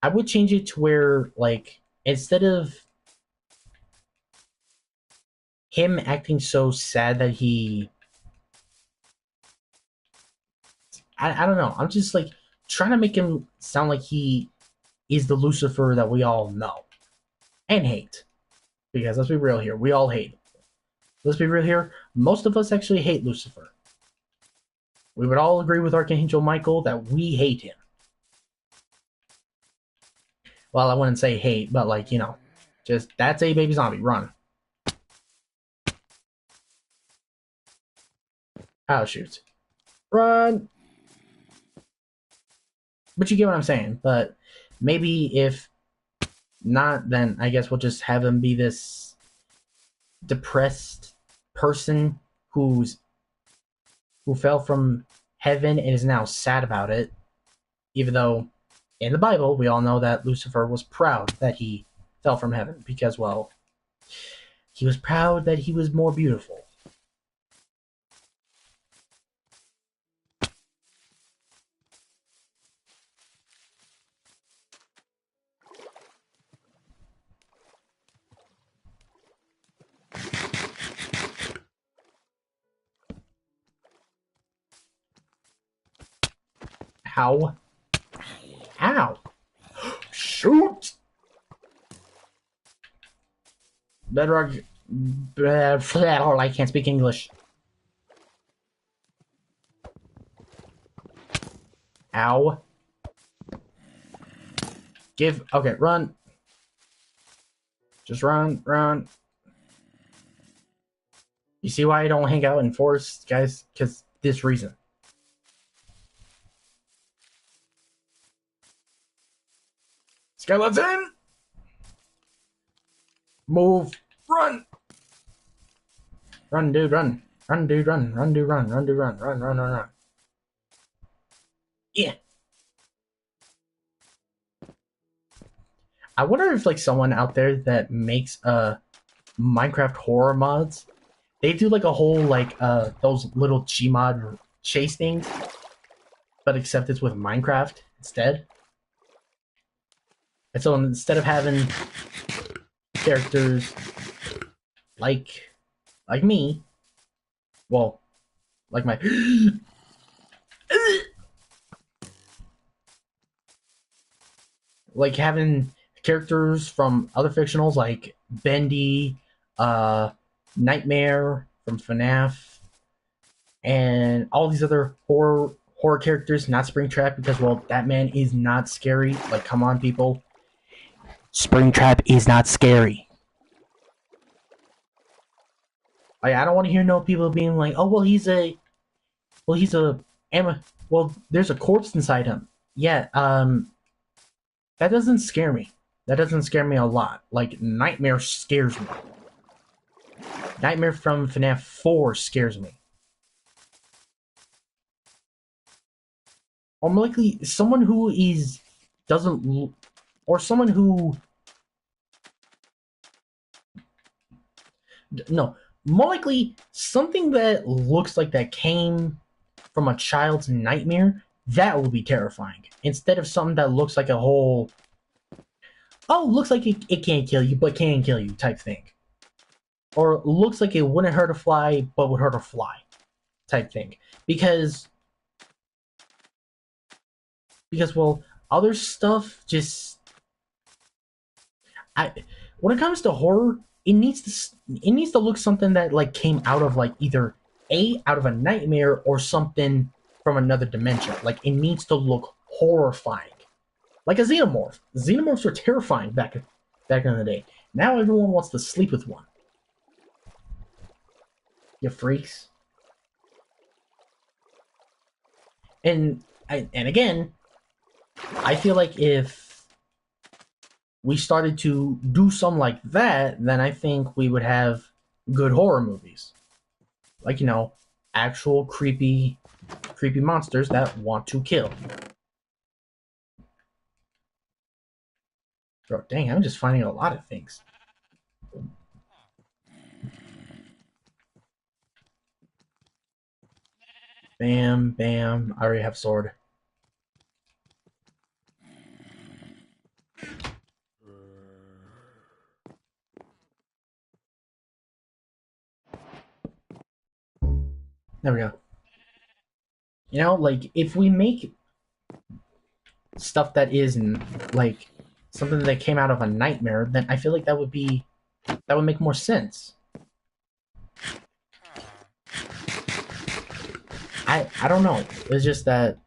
S1: I would change it to where like instead of him acting so sad that I don't know. I'm just like trying to make him sound like he is the Lucifer that we all know and hate. Because let's be real here, we all hate. Let's be real here, most of us actually hate Lucifer. We would all agree with Archangel Michael that we hate him. Well, I wouldn't say hate, but like, just that's a baby zombie. Run. Oh, shoot. Run! But you get what I'm saying. But maybe if not, then I guess we'll just have him be this depressed person who fell from heaven and is now sad about it. Even though in the Bible we all know that Lucifer was proud that he fell from heaven because, well, he was proud that he was more beautiful. How? How? Shoot! Bedrock. I can't speak English. Ow. Okay, run. Just run, run. You see why I don't hang out in forests, guys? Because this reason. Skeleton! Move. Run! Run, dude, run. Run, dude, run. Run, dude, run. Run, dude, run. Run, run, run, run. Yeah. I wonder if like someone out there that makes Minecraft horror mods, they do like a whole like those little Gmod chase things, but except it's with Minecraft instead. And so instead of having characters like me, well, like my like having characters from other fictionals like Bendy, Nightmare from FNAF, and all these other horror characters, not Springtrap, because, well, that man is not scary. Like, come on, people. Springtrap is not scary. Like, I don't want to hear no people being like, oh, well, well, there's a corpse inside him. Yeah, that doesn't scare me. That doesn't scare me a lot. Like, Nightmare scares me. Nightmare from FNAF 4 scares me. Or more likely, someone who doesn't, or someone who, no, more likely something that looks like that came from a child's nightmare That will be terrifying. Instead of something that looks like a whole, oh, looks like it can't kill you, but can kill you type thing. Or looks like it wouldn't hurt a fly, but would hurt a fly type thing. Because, well, other stuff just, when it comes to horror, it needs to look something that like came out of like either out of a nightmare or something from another dimension. Like it needs to look horrifying, like a xenomorph. Xenomorphs were terrifying back in the day. Now everyone wants to sleep with one. You freaks. And again, I feel like if we started to do something like that, then I think we would have good horror movies. Like, actual creepy monsters that want to kill. Bro, dang, I'm just finding a lot of things. Bam, bam. I already have sword. There we go. Like, if we make stuff that isn't, like, something that came out of a nightmare, then I feel like that would make more sense. I don't know. It's just that's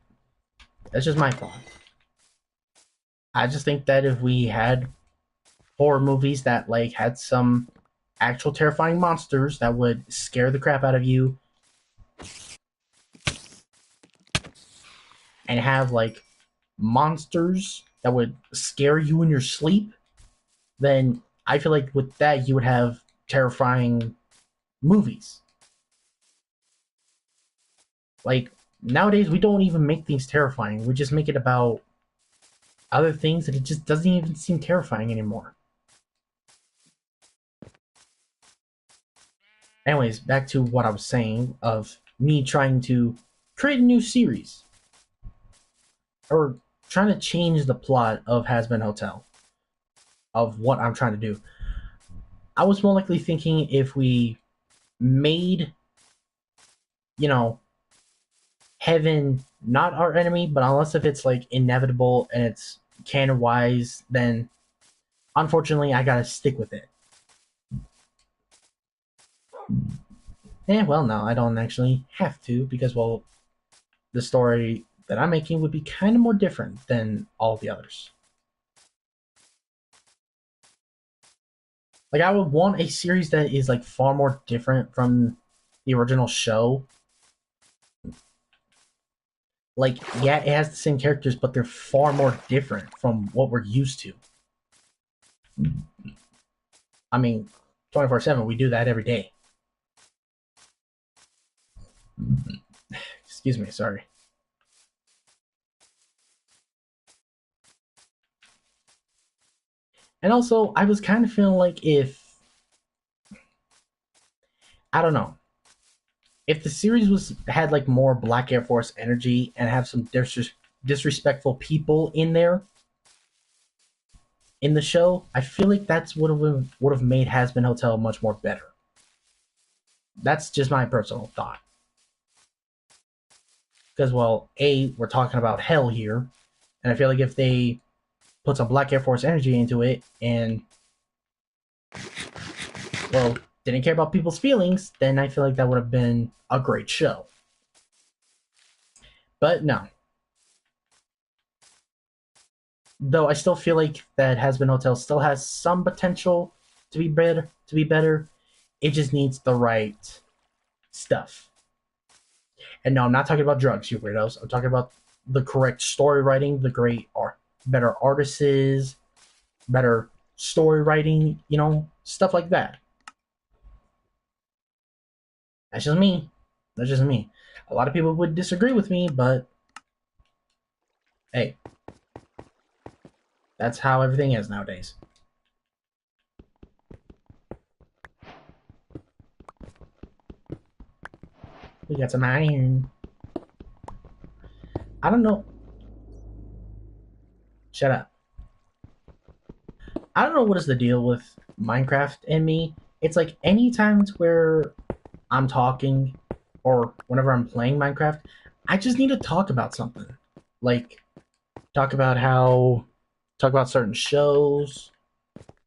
S1: just my thought. I just think that if we had horror movies that, like, had some actual terrifying monsters that would scare the crap out of you, and have, like, monsters that would scare you in your sleep, then I feel like with that you would have terrifying movies. Like, nowadays we don't even make things terrifying. We just make it about other things and it just doesn't even seem terrifying anymore. Anyways, back to what I was saying of me trying to create a new series. Or trying to change the plot of Hazbin Hotel. Of what I'm trying to do. I was more likely thinking if we made, heaven not our enemy, but unless if it's like inevitable and it's canon wise, then unfortunately I gotta stick with it. Well, no, I don't actually have to because, well, the story that I'm making would be kind of more different than all the others. Like, I would want a series that is like far more different from the original show. Like, yeah, it has the same characters, but they're far more different from what we're used to. I mean, 24/7, we do that every day. Excuse me, sorry. And also, I was kind of feeling like if, I don't know, if the series had like more Black Air Force energy and have some disrespectful people in there in the show, I feel like that's would have made Hazbin Hotel much more better. That's just my personal thought. Because, well, we're talking about hell here, and I feel like if they put some Black Air Force energy into it and, well, didn't care about people's feelings, then I feel like that would have been a great show. But no. Though I still feel like that Hazbin Hotel still has some potential to be better. It just needs the right stuff. And no, I'm not talking about drugs, you weirdos. I'm talking about the correct story writing, the great art, better artists, better story writing, stuff like that. That's just me. That's just me. A lot of people would disagree with me, but hey, that's how everything is nowadays. We got some iron. I don't know. Shut up. I don't know what is the deal with Minecraft and me. It's like any times where I'm talking or whenever I'm playing Minecraft, I just need to talk about something. Like talk about how talk about certain shows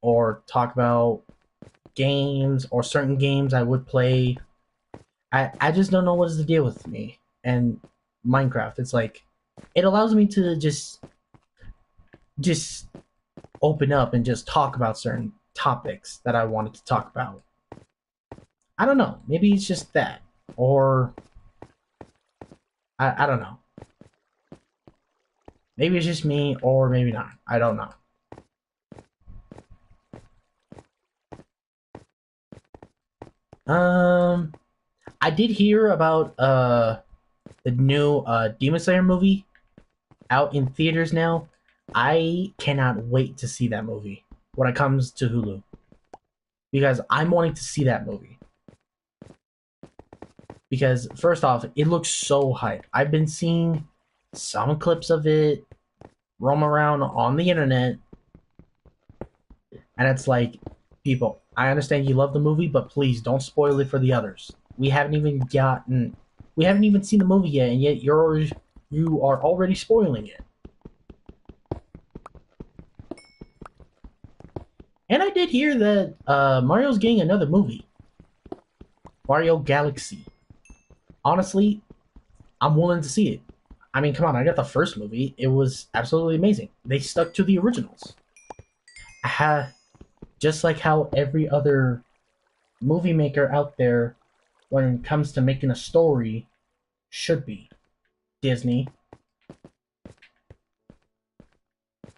S1: or talk about games or certain games I would play. I just don't know what is the deal with me and Minecraft. It's like it allows me to just open up and just talk about certain topics that I wanted to talk about. I don't know. Maybe it's just that. Or I don't know. Maybe it's just me or maybe not. I don't know. Um I did hear about the new Demon Slayer movie out in theaters now. I cannot wait to see that movie when it comes to Hulu because I'm wanting to see that movie. Because first off, it looks so hype. I've been seeing some clips of it roam around on the internet, and it's like, people, I understand you love the movie, but please don't spoil it for the others. We haven't even seen the movie yet, and yet you are already spoiling it. And I did hear that Mario's getting another movie, Mario Galaxy. Honestly, I'm willing to see it. I mean, come on, I got the first movie. It was absolutely amazing. They stuck to the originals. Just like how every other movie maker out there, when it comes to making a story, should be. Disney.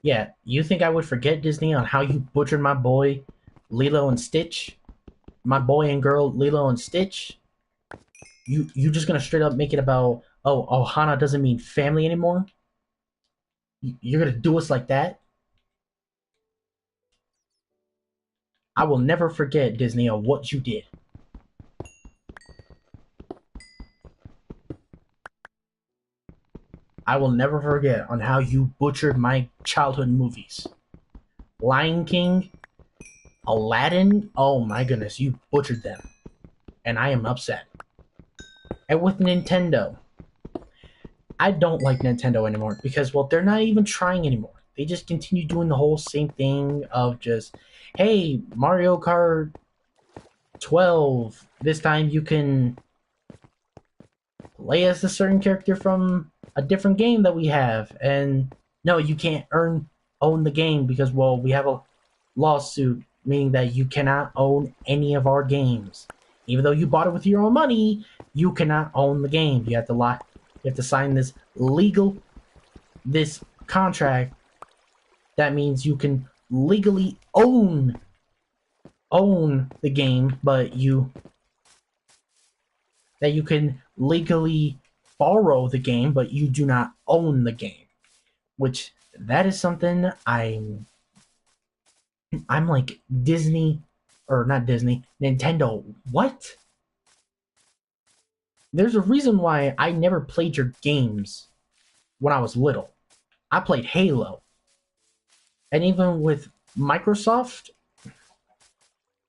S1: Yeah, you think I would forget Disney on how you butchered my boy Lilo and Stitch? My boy and girl Lilo and Stitch? You just gonna straight up make it about, oh, Ohana doesn't mean family anymore? You're gonna do us like that? I will never forget, Disney, on what you did. I will never forget on how you butchered my childhood movies. Lion King, Aladdin, oh my goodness, you butchered them. And I am upset. And with Nintendo, I don't like Nintendo anymore because, well, they're not even trying anymore. They just continue doing the whole same thing of just, hey, Mario Kart 12, this time you can play as a certain character from a different game that we have. And no, you can't own the game because, well, we have a lawsuit meaning that you cannot own any of our games. Even though you bought it with your own money, you cannot own the game. You have to sign this contract that means you can legally own the game, but you can legally borrow the game, but you do not own the game. Which that is something I'm like, Disney, or not Disney, Nintendo. What? There's a reason why I never played your games when I was little. I played Halo. And even with Microsoft,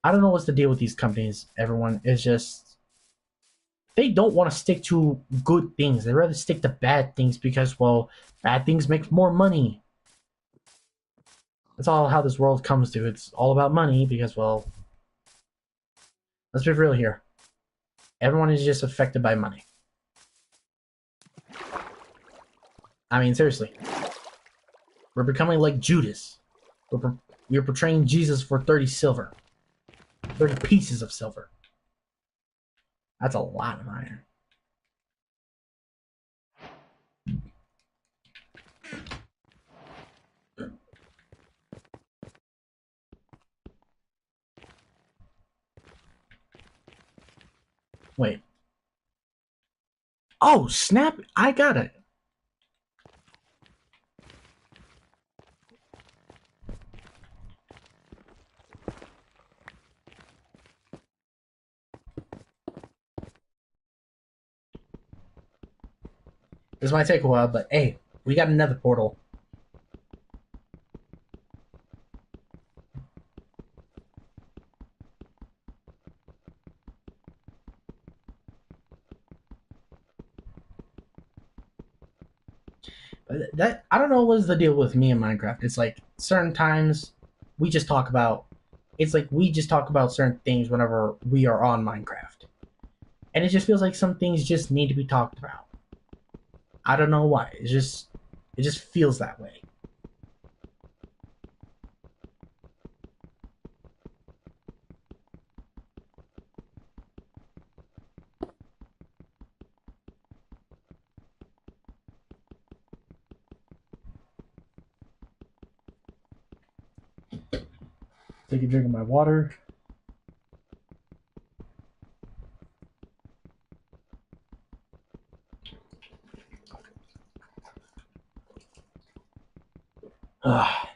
S1: I don't know what's the deal with these companies. Everyone is just, they don't want to stick to good things. They rather stick to bad things because, well, bad things make more money. That's all how this world comes to. It's all about money because, well, let's be real here. Everyone is just affected by money. I mean, seriously. We're becoming like Judas. We're portraying Jesus for 30 silver. 30 pieces of silver. That's a lot of iron. Wait. Oh, snap. I got it. This might take a while, but hey, we got another portal. But that I don't know what's the deal with me and Minecraft. It's like certain times we just talk about. It's like we just talk about certain things whenever we are on Minecraft, and it just feels like some things just need to be talked about. I don't know why. It just feels that way. Take a drink of my water. Ugh.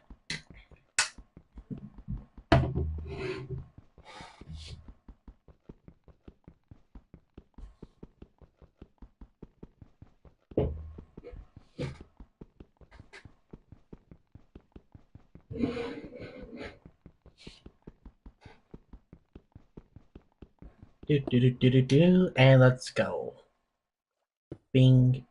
S1: And let's go. Bing.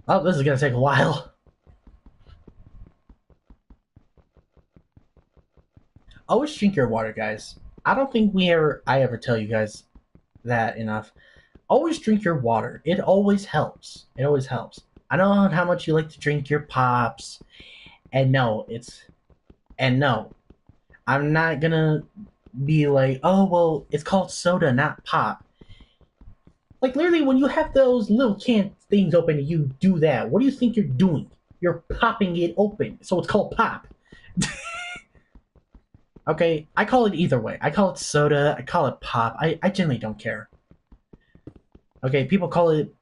S1: Oh, this is gonna take a while. Always drink your water, guys. I don't think I ever tell you guys that enough. Always drink your water. It always helps. It always helps. I know how much you like to drink your pops, and no, I'm not gonna be like, oh well, it's called soda, not pop. Like literally, when you have those little can things open and you do that, what do you think you're doing? You're popping it open, so it's called pop. Okay, I call it either way. I call it soda. I call it pop. I generally don't care. Okay, people call it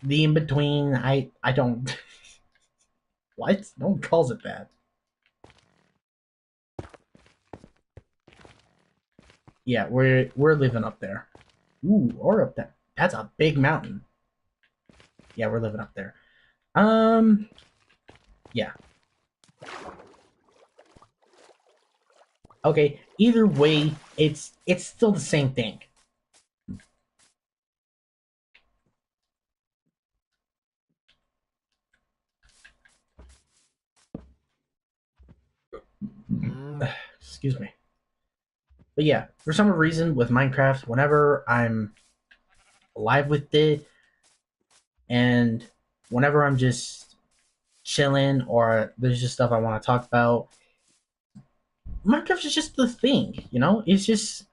S1: the in between. I don't. What? No one calls it that. Yeah, we're living up there. Ooh, or up there. That's a big mountain. Yeah, we're living up there. Um, yeah. Okay. Either way, it's still the same thing. Excuse me. But yeah, for some reason with Minecraft, whenever I'm live with it, and whenever I'm just chilling or there's just stuff I want to talk about, Minecraft is just the thing. You know, it's just.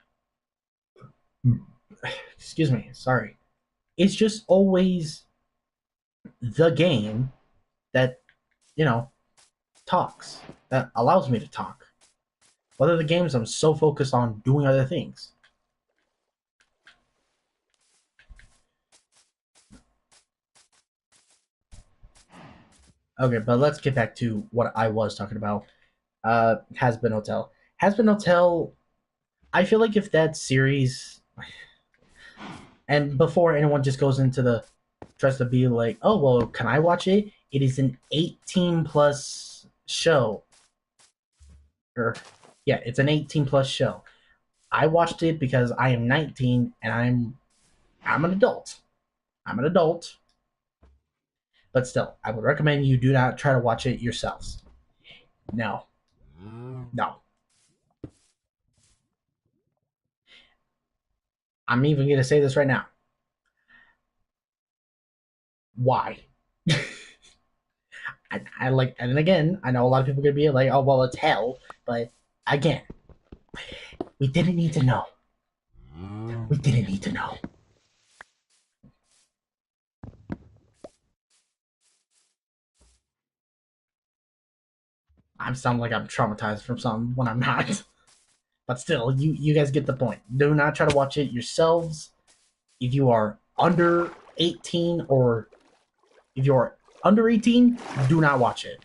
S1: Excuse me. Sorry. It's just always the game that you know talks that allows me to talk. Other the games, I'm so focused on doing other things. Okay, but let's get back to what I was talking about. Has Been Hotel. Has Been Hotel. I feel like if that series, and before anyone just goes into the tries to be like, oh well, can I watch it? It is an 18 plus show. Or yeah, it's an 18 plus show. I watched it because I am 19 and I'm an adult. I'm an adult, but still, I would recommend you do not try to watch it yourselves. No, no. I'm even gonna say this right now. Why? I like, and again, I know a lot of people are gonna be like, "Oh, well, it's hell," but again, we didn't need to know. We didn't need to know. I'm sounding like I'm traumatized from something when I'm not. But still, you guys get the point. Do not try to watch it yourselves. If you are under 18 or if you're under 18, do not watch it.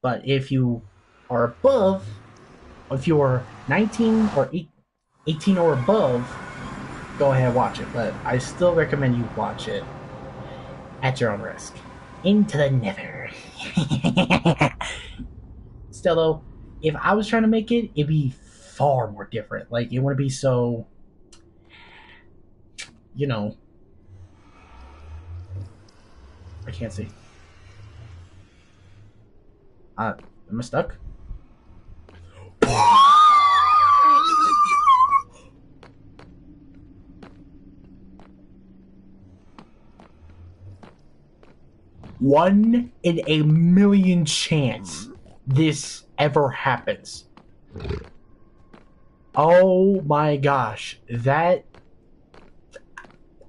S1: But if you are above, if you're 19 or 18 or above, go ahead and watch it. But I still recommend you watch it at your own risk. Into the Nether. Still though, if I was trying to make it, it'd be far more different. Like it wouldn't be so, you know, I can't see. Am I stuck? One in a million chance this ever happens. Oh my gosh, that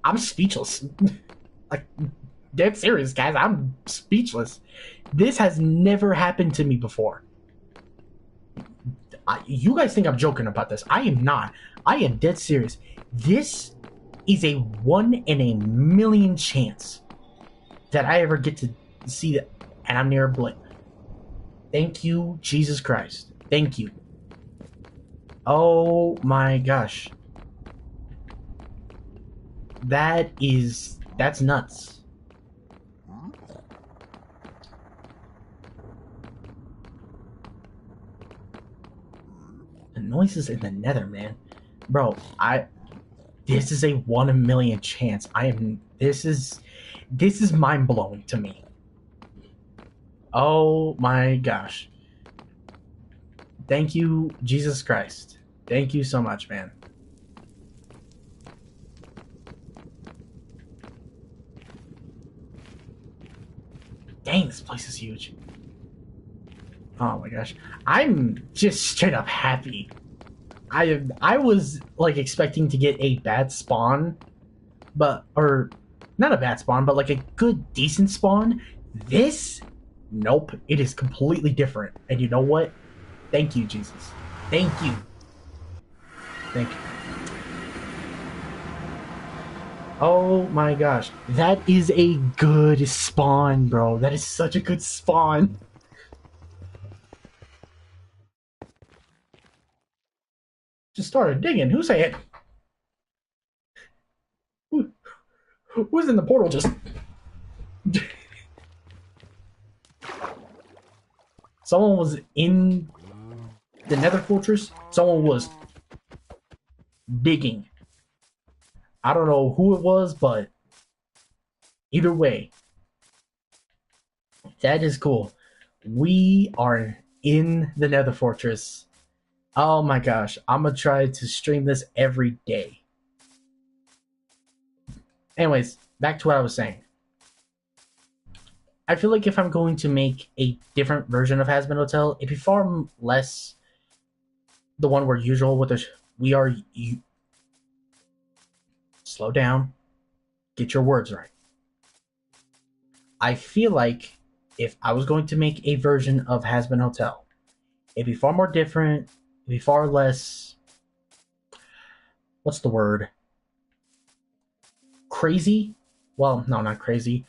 S1: I'm speechless. Like dead serious, guys. I'm speechless. This has never happened to me before. You guys think I'm joking about this? I am not. I am dead serious. This is a one in a million chance that I ever get to see that, and I'm near a blip. Thank you, Jesus Christ. Thank you. Oh my gosh. That's nuts. The noises in the Nether, man. Bro, this is a one in a million chance. This is mind blowing to me. Oh my gosh. Thank you, Jesus Christ. Thank you so much, man. Dang, this place is huge. Oh my gosh. I'm just straight up happy. I was like expecting to get a bad spawn, or not a bad spawn, but like a good decent spawn. This, nope, it is completely different. And you know what? Thank you, Jesus. Thank you. Thank you. Oh my gosh. That is a good spawn, bro. That is such a good spawn. Just started digging. Who say it? Who's in the portal just someone was in the Nether Fortress? Someone was digging. I don't know who it was, but either way, that is cool. We are in the Nether Fortress. Oh my gosh, I'm gonna try to stream this every day. Anyways, back to what I was saying. I feel like if I'm going to make a different version of Hazbin Hotel, it'd be far less the one we're usual with. We are. Slow down. Get your words right. I feel like if I was going to make a version of Hazbin Hotel, it'd be far more different. It'd be far less. What's the word? Crazy? Well, no, not crazy.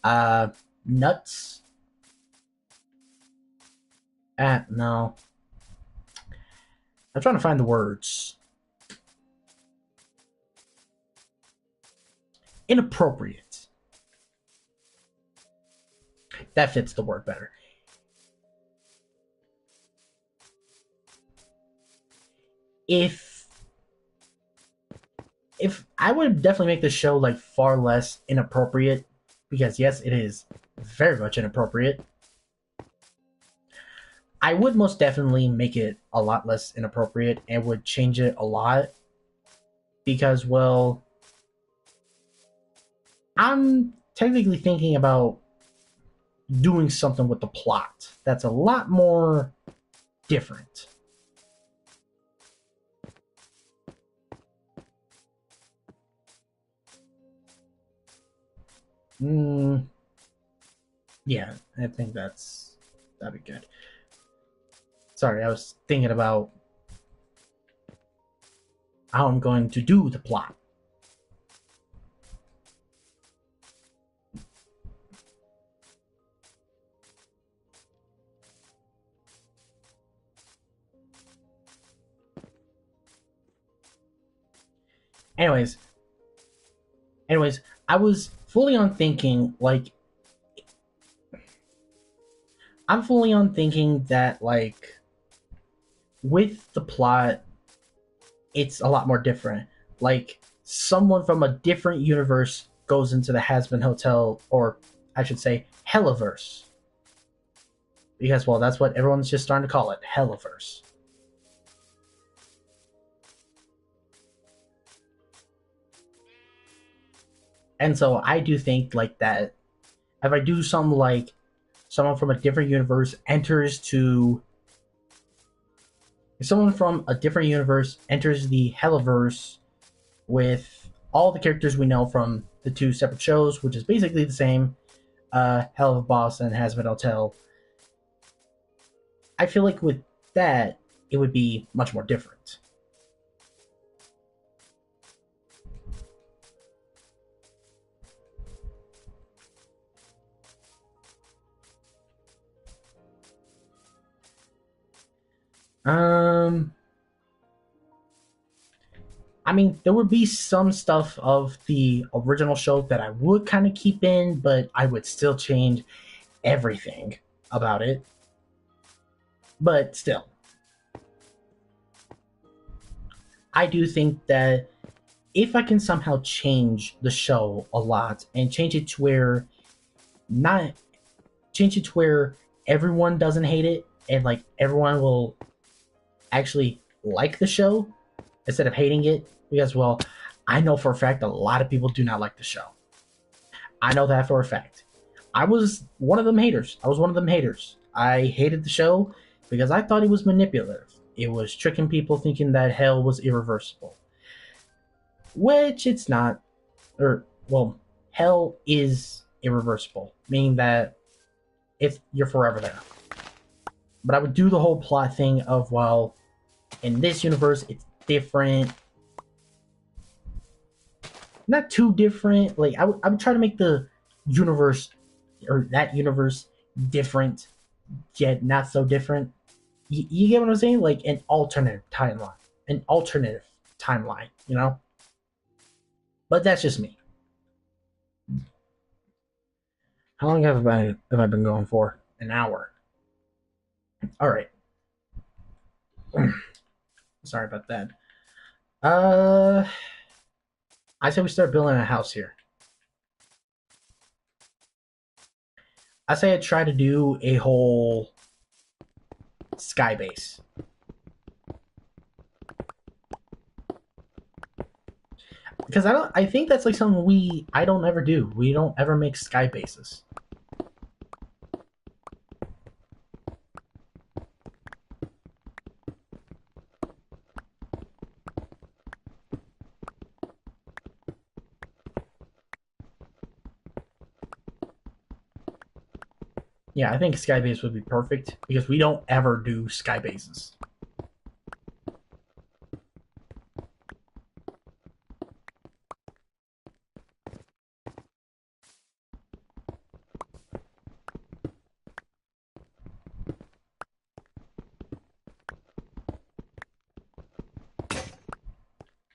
S1: Nuts. No. I'm trying to find the words. Inappropriate. That fits the word better. If I would definitely make the show like far less inappropriate, because yes, it is very much inappropriate. I would most definitely make it a lot less inappropriate and would change it a lot because, well, I'm technically thinking about doing something with the plot that's a lot more different. Yeah, I think that'd be good. Sorry, I was thinking about how I'm going to do the plot. Anyways, anyways, I was fully on thinking like I'm fully on thinking that like with the plot, it's a lot more different. Like someone from a different universe goes into the Hasbin Hotel, or I should say, Hellaverse, because well, that's what everyone's just starting to call it, Hellaverse. And so I do think like that if I do something like someone from a different universe enters to if someone from a different universe enters the Hellaverse with all the characters we know from the two separate shows, which is basically the same, Hell of a Boss and Hazmat Hotel. I feel like with that, it would be much more different. Um, I mean, there would be some stuff of the original show that I would kind of keep in, but I would still change everything about it. But still, I do think that if I can somehow change the show a lot and not change it to where everyone doesn't hate it and like everyone will actually like the show instead of hating it, because well, I know for a fact a lot of people do not like the show. I know that for a fact. I was one of them haters. I was one of them haters. I hated the show because I thought it was manipulative. It was tricking people thinking that hell was irreversible, which it's not. Or well, hell is irreversible, meaning that if you're forever there. But I would do the whole plot thing of well, in this universe it's different, not too different. Like I would try to make the universe or that universe different, yet not so different. You get what I'm saying? Like an alternative timeline. You know. But that's just me. How long have I been going for? An hour. All right. Sorry about that. Uh, I say we start building a house here. I say I try to do a whole sky base. Because I think that's like something I don't ever do. We don't ever make sky bases. Yeah, I think Skybase would be perfect because we don't ever do sky bases.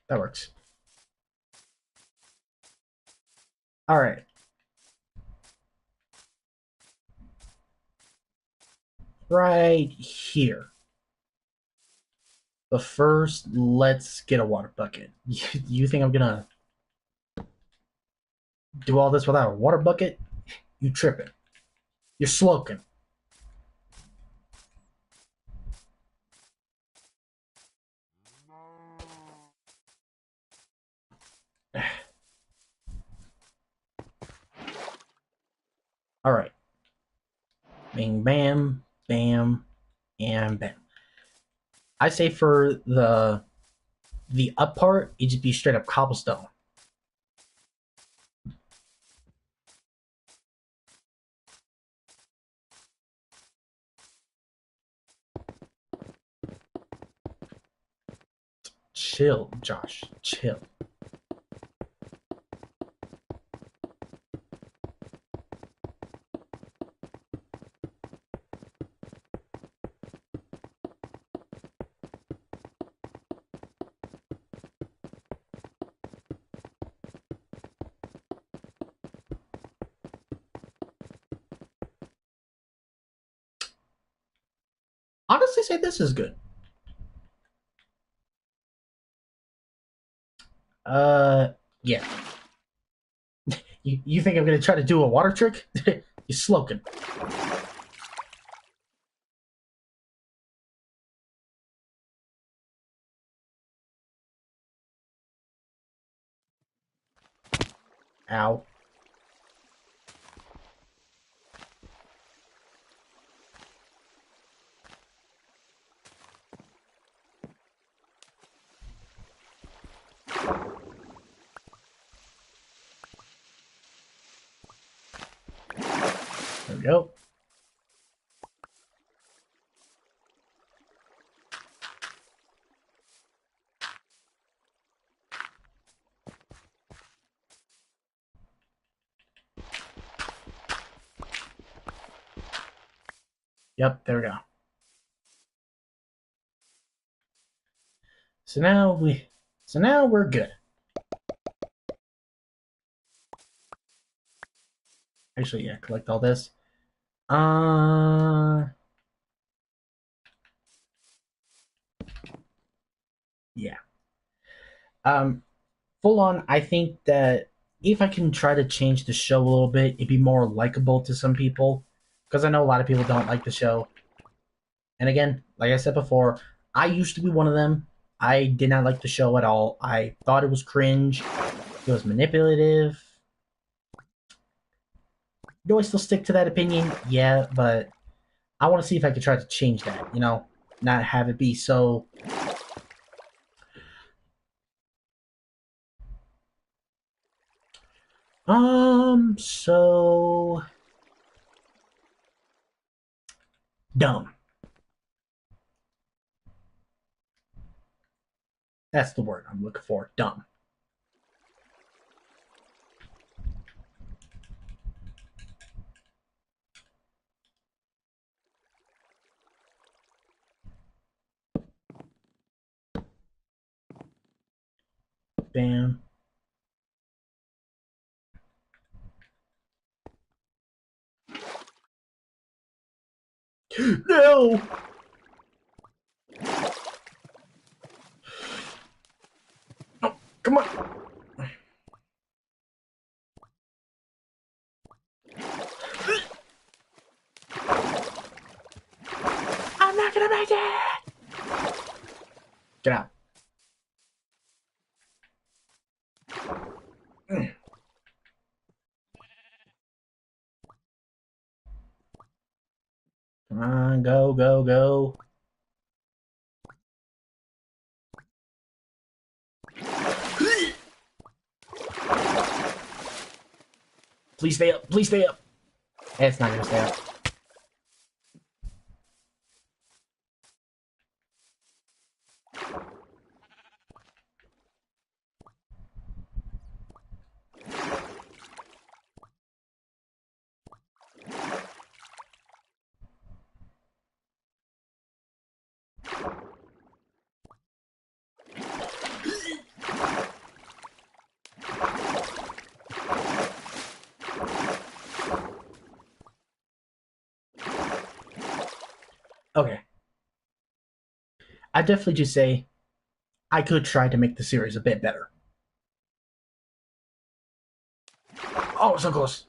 S1: That works. All right. Right here. But first, let's get a water bucket. You think I'm gonna do all this without a water bucket? You tripping. You're sloking. All right. Bing, bam, bam, and bam. I say for the up part, it just be straight up cobblestone. Chill, Josh. Chill. honestly say this is good. Yeah. You think I'm gonna try to do a water trick? You slogan. Ow. There we go. Yep, there we go. So now we're good. Actually, yeah, collect all this. Uh, yeah. Um, full on. I think that if I can try to change the show a little bit, it'd be more likable to some people. Because I know a lot of people don't like the show. And again, like I said before, I used to be one of them. I did not like the show at all. I thought it was cringe. It was manipulative. Do I still stick to that opinion? Yeah, but I want to see if I could try to change that. Not have it be so. So dumb. That's the word I'm looking for. Dumb. Bam. No! Oh, come on! I'm not gonna make it! Get out. Come on, go, go, go. Please stay up. Please stay up. It's not gonna stay up. Okay. I definitely just say I could try to make the series a bit better. Oh, so close.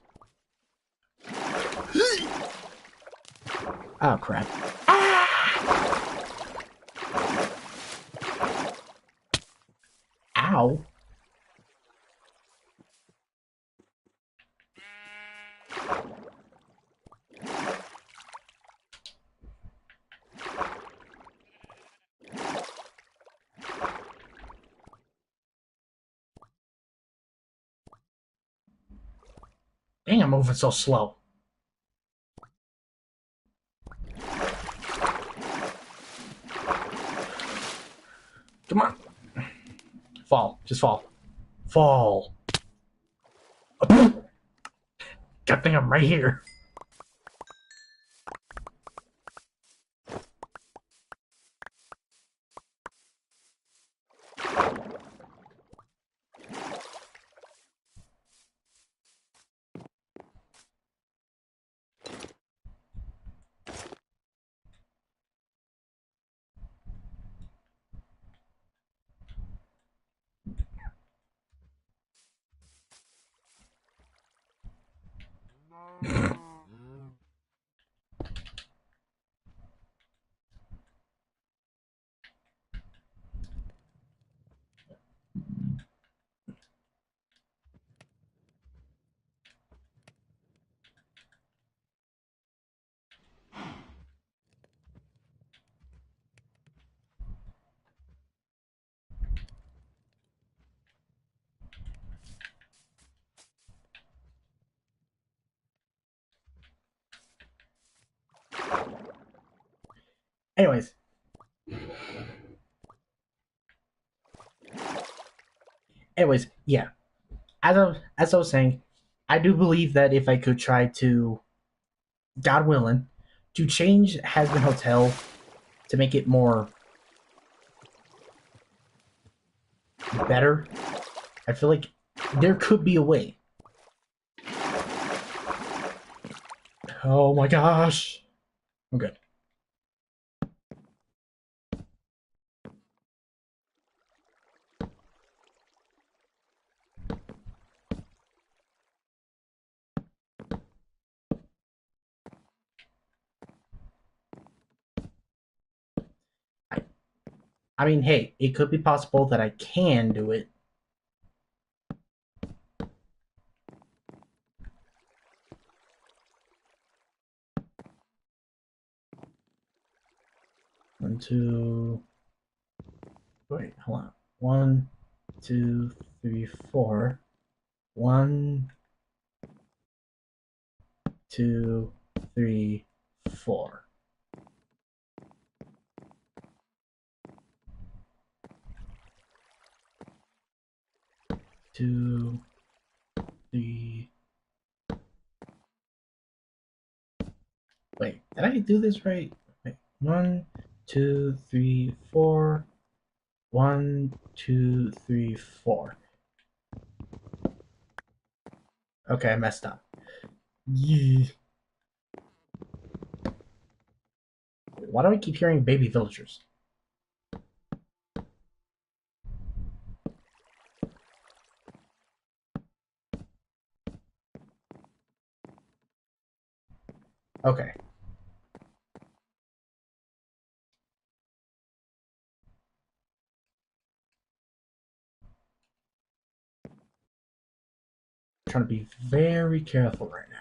S1: Oh, crap. Ow. Dang, I'm moving so slow. Come on. Fall. Just fall. Fall. God dang, I'm right here. Anyways, yeah. As I was saying, I do believe that if I could try to, God willing, to change Hazbin Hotel to make it more better, I feel like there could be a way. Oh my gosh. I'm good. I, I mean, hey, it could be possible that I can do it. One, two. Wait, hold on. One, two, three, four. One, two, three, four. Two, three. Wait, did I do this right? Wait, one, two, three, four. One, two, three, four. Okay, I messed up. Yeah. Why do I keep hearing baby villagers? Okay. I'm trying to be very careful right now.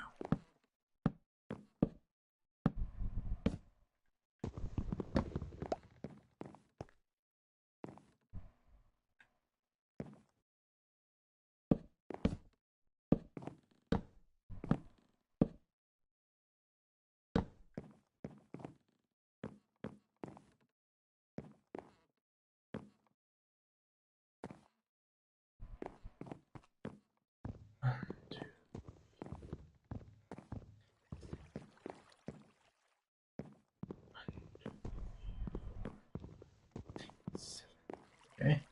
S1: Okay.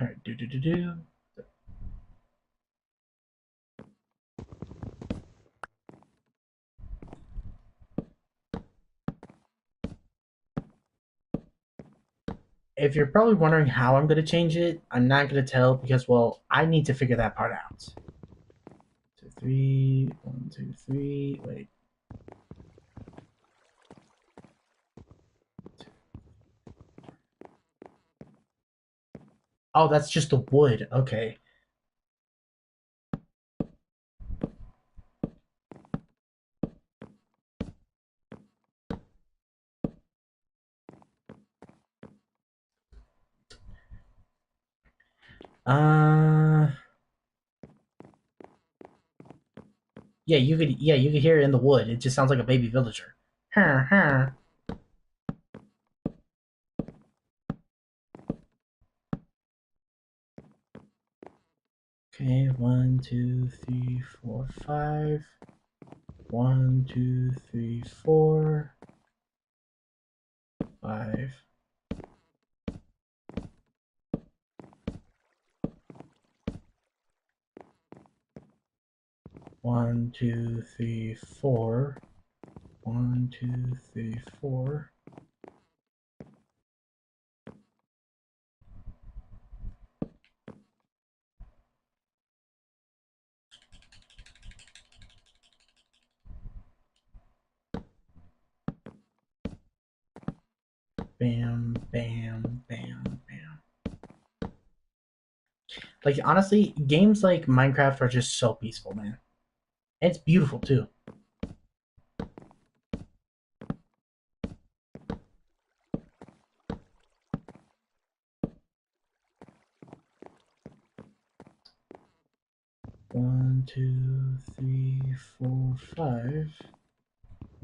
S1: All right. Do. If you're probably wondering how I'm going to change it, I'm not going to tell because, well, I need to figure that part out. Two, three. One, two, three. Wait. Oh, that's just the wood. Okay. Uh. Yeah, you could. Yeah, you could hear it in the wood. It just sounds like a baby villager. Huh, huh. Okay, one, two, three, four, five. One, two, three, four, five. One, two, three, four. One, two, three, four. bam, bam, bam, bam. Like, honestly, games like Minecraft are just so peaceful, man. And it's beautiful, too. One, two, three, four, five.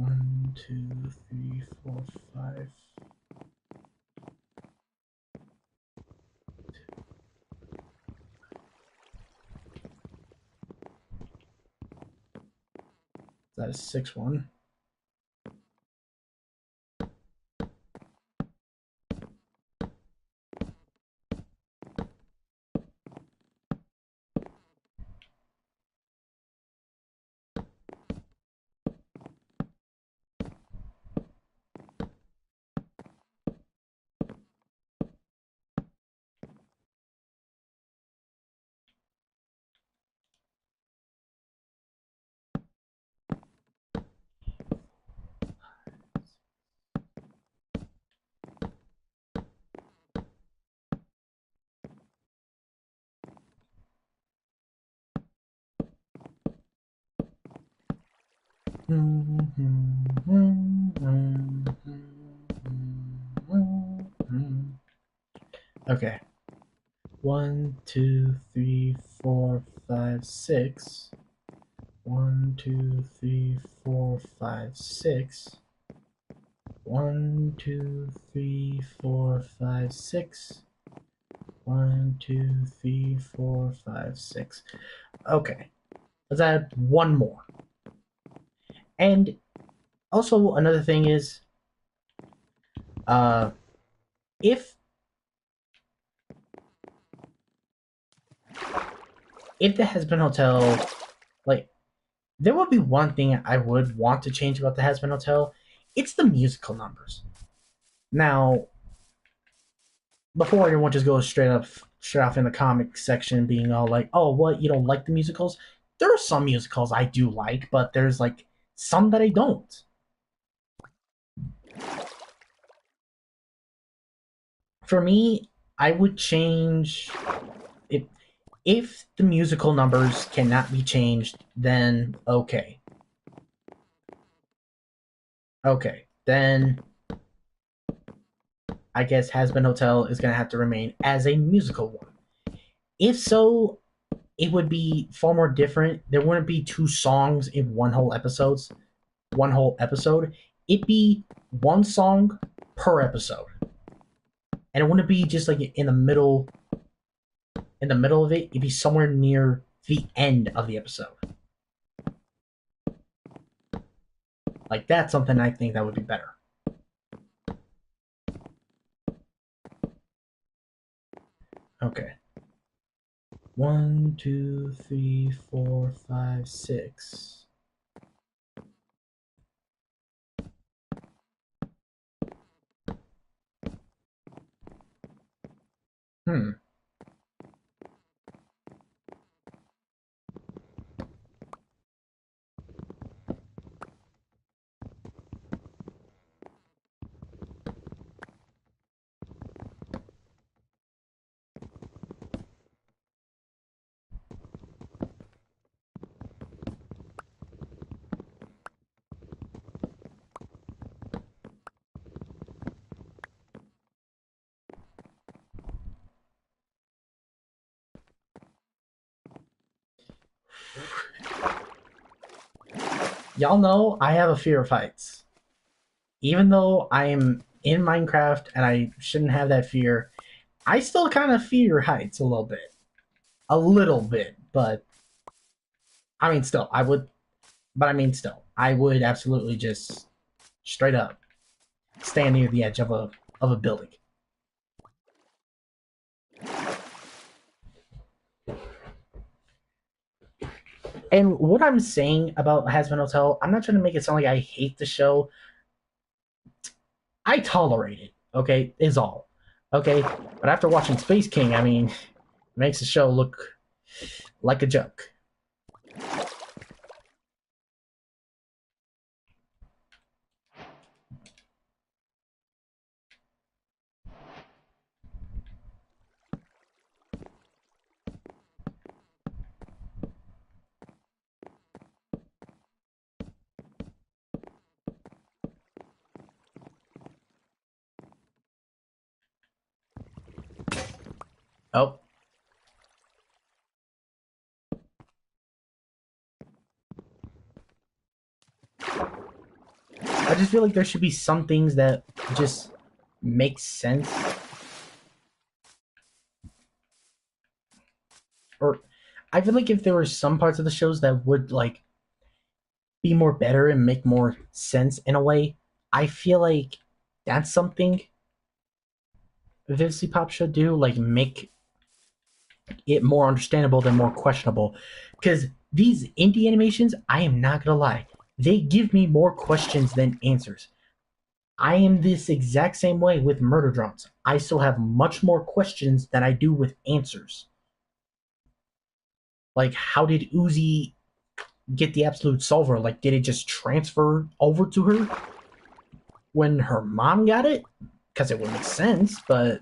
S1: 1, 2, 3, 4, 5. That is 6 1. Okay. 1, 2, 3, 4, 5, 6. 1, 2, 3, 4, 5, 6. 1, 2, 3, 4, 5, 6. 1, 2, 3, 4, 5, 6. Okay. Let's add one more. And also another thing is, uh, if the Hazbin Hotel, like, there would be one thing I would want to change about the Hazbin Hotel. It's the musical numbers. Now, before everyone just goes straight off in the comic section, being all like, "Oh, what, you don't like the musicals?" There are some musicals I do like, but there's like some that I don't. For me, I would change if the musical numbers cannot be changed, then okay. Okay. Then I guess Hazbin Hotel is gonna have to remain as a musical one. If so, it would be far more different. There wouldn't be two songs in one whole episode. It'd be one song per episode. And it wouldn't be just like in the middle of it, it'd be somewhere near the end of the episode. Like, that's something I think that would be better. Okay. 1, 2, 3, 4, 5, 6. Hmm. Y'all know I have a fear of heights. Even though I am in Minecraft and I shouldn't have that fear, I still kind of fear heights a little bit. A little bit, but I mean, still, I would, but I mean, still, I would absolutely just straight up stand near the edge of a building. And what I'm saying about Hazbin Hotel, I'm not trying to make it sound like I hate the show. I tolerate it. Okay, is all. Okay, but after watching Space King, I mean, it makes the show look like a joke. Oh, I just feel like there should be some things that just make sense, or I feel like if there were some parts of the shows that would like be more better and make more sense in a way, I feel like that's something Vivzy Pop should do, like make it more understandable than more questionable. Because these indie animations, I am not gonna lie, they give me more questions than answers. I am this exact same way with Murder Drones. I still have much more questions than I do with answers. Like, how did Uzi get the absolute solver? Like, did it just transfer over to her when her mom got it? Because it would make sense, but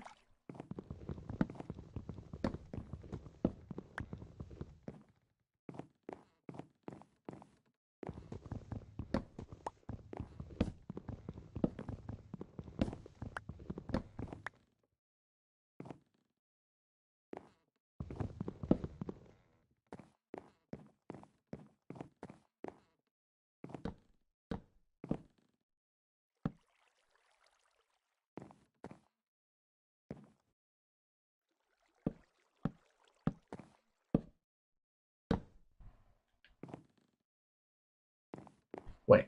S1: wait.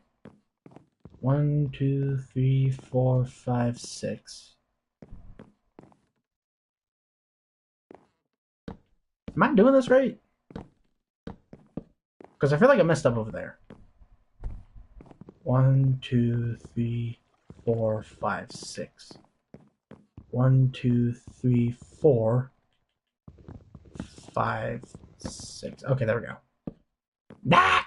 S1: 1, 2, 3, 4, 5, 6. Am I doing this right? Because I feel like I messed up over there. 1, 2, 3, 4, 5, 6. 1, 2, 3, 4, 5, 6. Okay, there we go. Nah!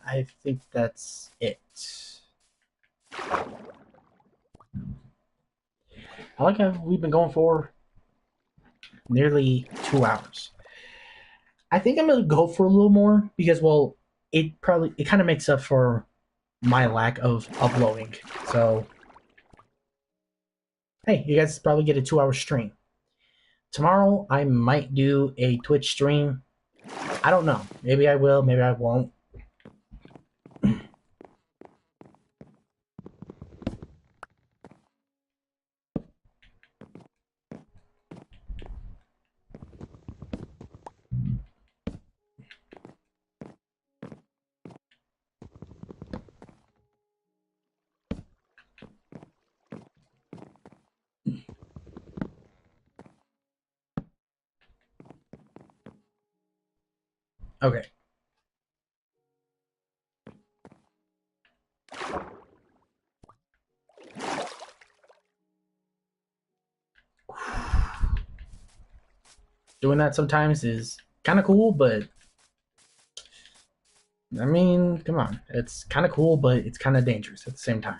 S1: I think that's it. I like how we've been going for nearly 2 hours. I think I'm gonna go for a little more because, well, it kind of makes up for my lack of uploading. So, hey, you guys probably get a 2 hour stream. Tomorrow, I might do a Twitch stream. I don't know. Maybe I will, maybe I won't. Okay. Doing that sometimes is kind of cool, but I mean, come on. It's kind of cool, but it's kind of dangerous at the same time.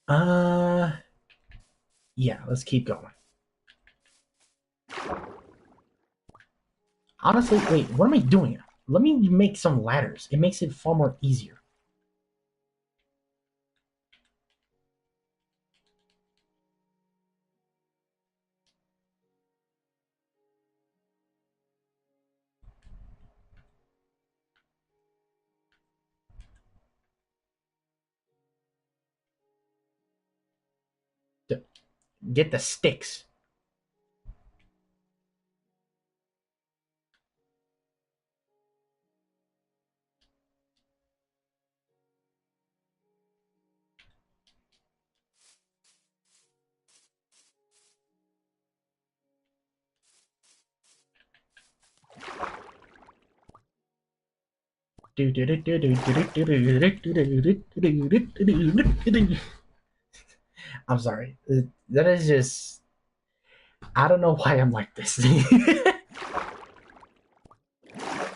S1: Uh, yeah, let's keep going. Honestly, wait, what am I doing? Let me make some ladders. It makes it far more easier. Get the sticks. I'm sorry. That is just. I don't know why I'm like this.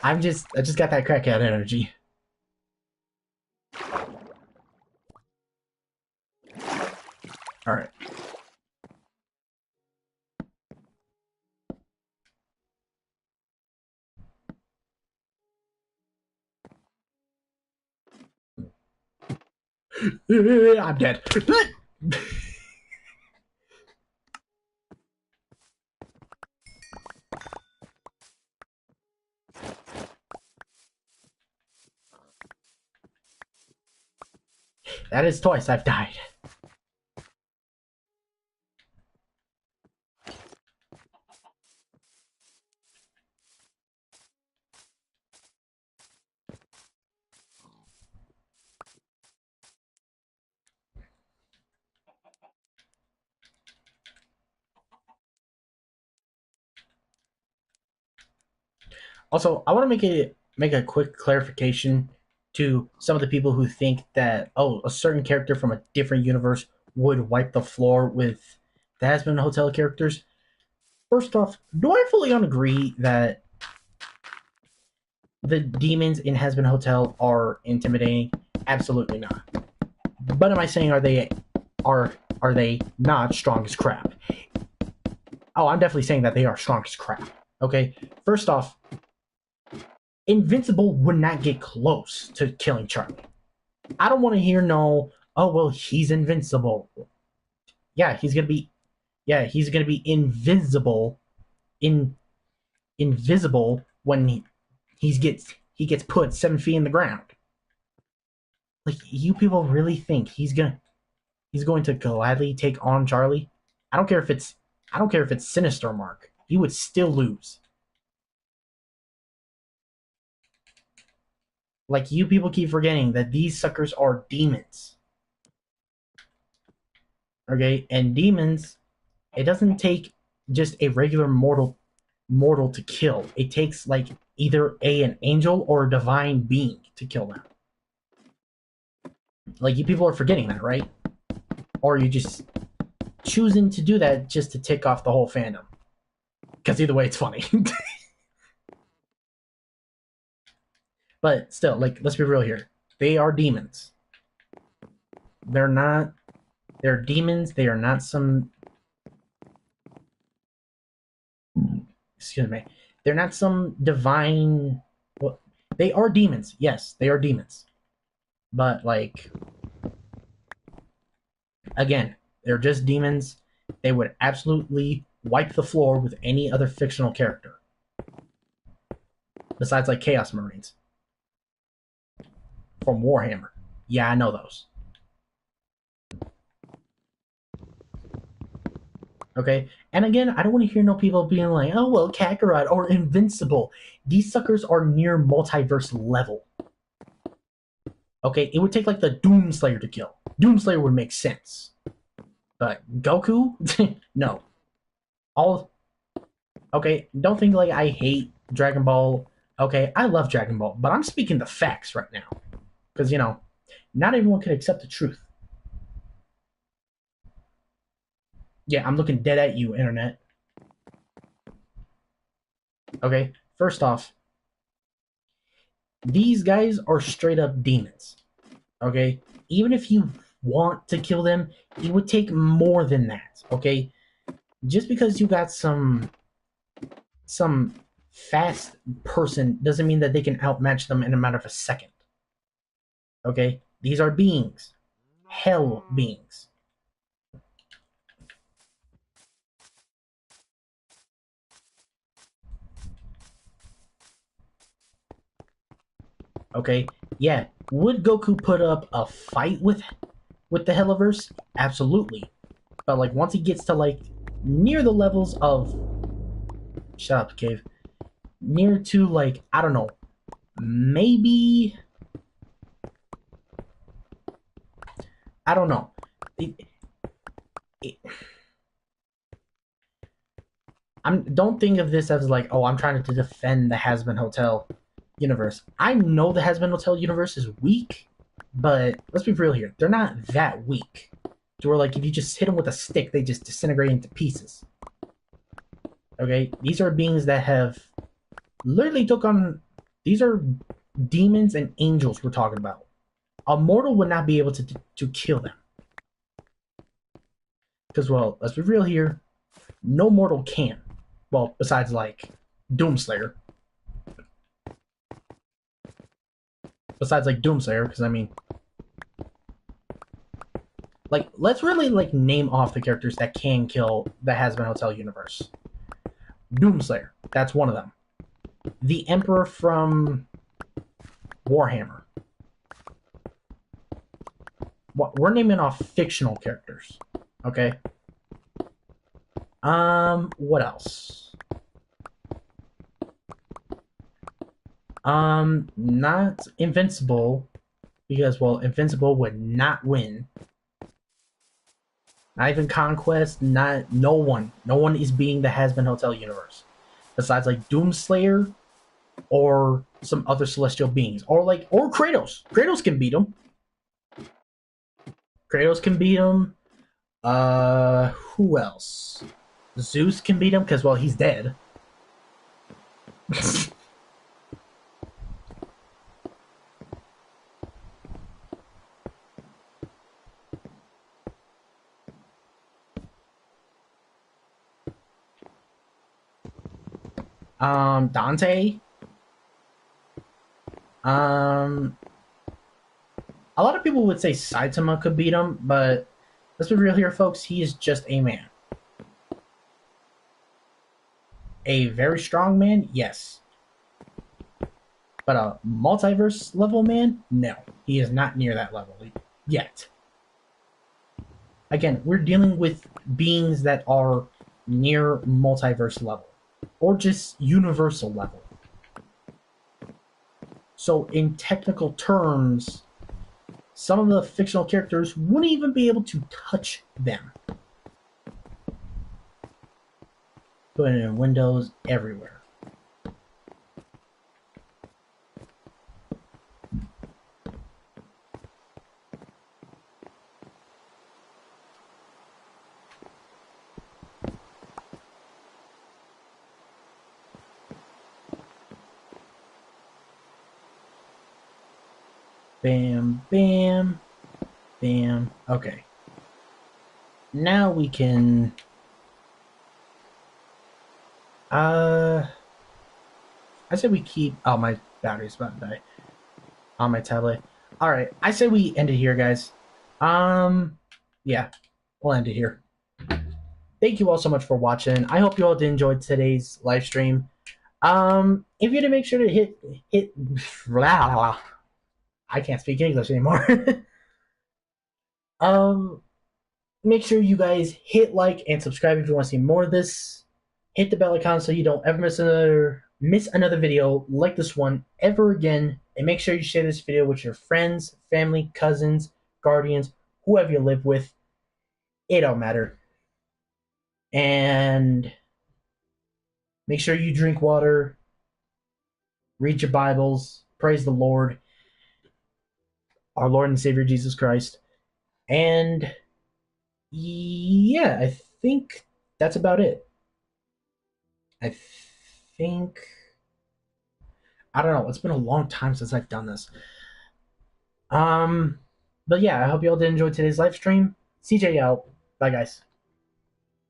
S1: I just got that crackhead energy. All right. I'm dead. That is twice I've died. Also, I want to make a quick clarification to some of the people who think that a certain character from a different universe would wipe the floor with the Hazbin Hotel characters. First off, do I fully agree that the demons in Hazbin Hotel are intimidating? Absolutely not. But am I saying are they not strong as crap? Oh, I'm definitely saying that they are strong as crap. Okay, first off, Invincible would not get close to killing Charlie. I don't want to hear no, oh well, he's invincible. Yeah, he's gonna be invisible when he gets put 7 feet in the ground. Like, you people really think he's going to gladly take on Charlie? I don't care if it's Sinister Mark. He would still lose. Like, you people keep forgetting that these suckers are demons. Okay, and demons, it doesn't take just a regular mortal to kill. It takes like either an angel or a divine being to kill them. Like, you people are forgetting that, right? Or you just choosing to do that just to tick off the whole fandom. Because either way, it's funny. But still, like, let's be real here. They are demons. They're not. They're demons. They are not some. Excuse me. They're not some divine. Well, they are demons. Yes, they are demons. But, like, again, they're just demons. They would absolutely wipe the floor with any other fictional character. Besides, like, Chaos Marines from Warhammer. Yeah, I know those. Okay? And again, I don't want to hear no people being like, oh, well, Kakarot or Invincible. These suckers are near multiverse level. Okay? It would take, like, the Doomslayer to kill. Doomslayer would make sense. But Goku? No. All. Okay, don't think, like, I hate Dragon Ball. Okay, I love Dragon Ball, but I'm speaking the facts right now. Because, not everyone can accept the truth. Yeah, I'm looking dead at you, internet. Okay, first off, these guys are straight up demons. Okay, even if you want to kill them, it would take more than that. Okay, just because you got some fast person doesn't mean that they can outmatch them in a matter of a second. Okay, these are beings, hell beings. Okay, yeah. Would Goku put up a fight with the Helliverse? Absolutely. But, like, once he gets to, like, near the levels of, shut up, Cave, near to, like, I don't know, maybe, I don't know. It, don't think of this as like, oh, I'm trying to defend the Hazbin Hotel universe. I know the Hazbin Hotel universe is weak, but let's be real here. They're not that weak. To where, like, if you just hit them with a stick, they just disintegrate into pieces. Okay, these are beings that have literally took on. These are demons and angels we're talking about. A mortal would not be able to kill them. Because, well, let's be real here. No mortal can. Well, besides, like, Doomslayer. Besides, like, Doomslayer, because, I mean... Like, let's really, like, name off the characters that can kill the Hazbin Hotel universe. Doomslayer. That's one of them. The Emperor from Warhammer. We're naming off fictional characters. Okay? What else? Not Invincible, because, well, Invincible would not win. Not even Conquest, no one. No one is being the Hazbin Hotel universe. Besides, like, Doomslayer or some other celestial beings. Or Kratos. Kratos can beat him. Kratos can beat him. Who else? Zeus can beat him, because, well, he's dead. Dante. A lot of people would say Saitama could beat him, but let's be real here, folks. He is just a man. A very strong man, yes. But a multiverse level man, no. He is not near that level yet. Again, we're dealing with beings that are near multiverse level, or just universal level. So in technical terms, some of the fictional characters wouldn't even be able to touch them. Put it in windows everywhere. Bam, bam, bam. Okay. Now we can... I said we keep... Oh, my battery's about to die. On my tablet. Alright, I say we end it here, guys. Yeah. We'll end it here. Thank you all so much for watching. I hope you all did enjoy today's live stream. If you did, make sure to hit blah, I can't speak English anymore. Make sure you guys hit like and subscribe if you want to see more of this. Hit the bell icon so you don't ever miss another video like this one ever again. And make sure you share this video with your friends, family, cousins, guardians, whoever you live with. It don't matter. And make sure you drink water, read your Bibles, praise the Lord, our Lord and Savior Jesus Christ. And yeah, I think that's about it. I don't know. It's been a long time since I've done this. But yeah, I hope you all did enjoy today's live stream. CJ out. Bye, guys.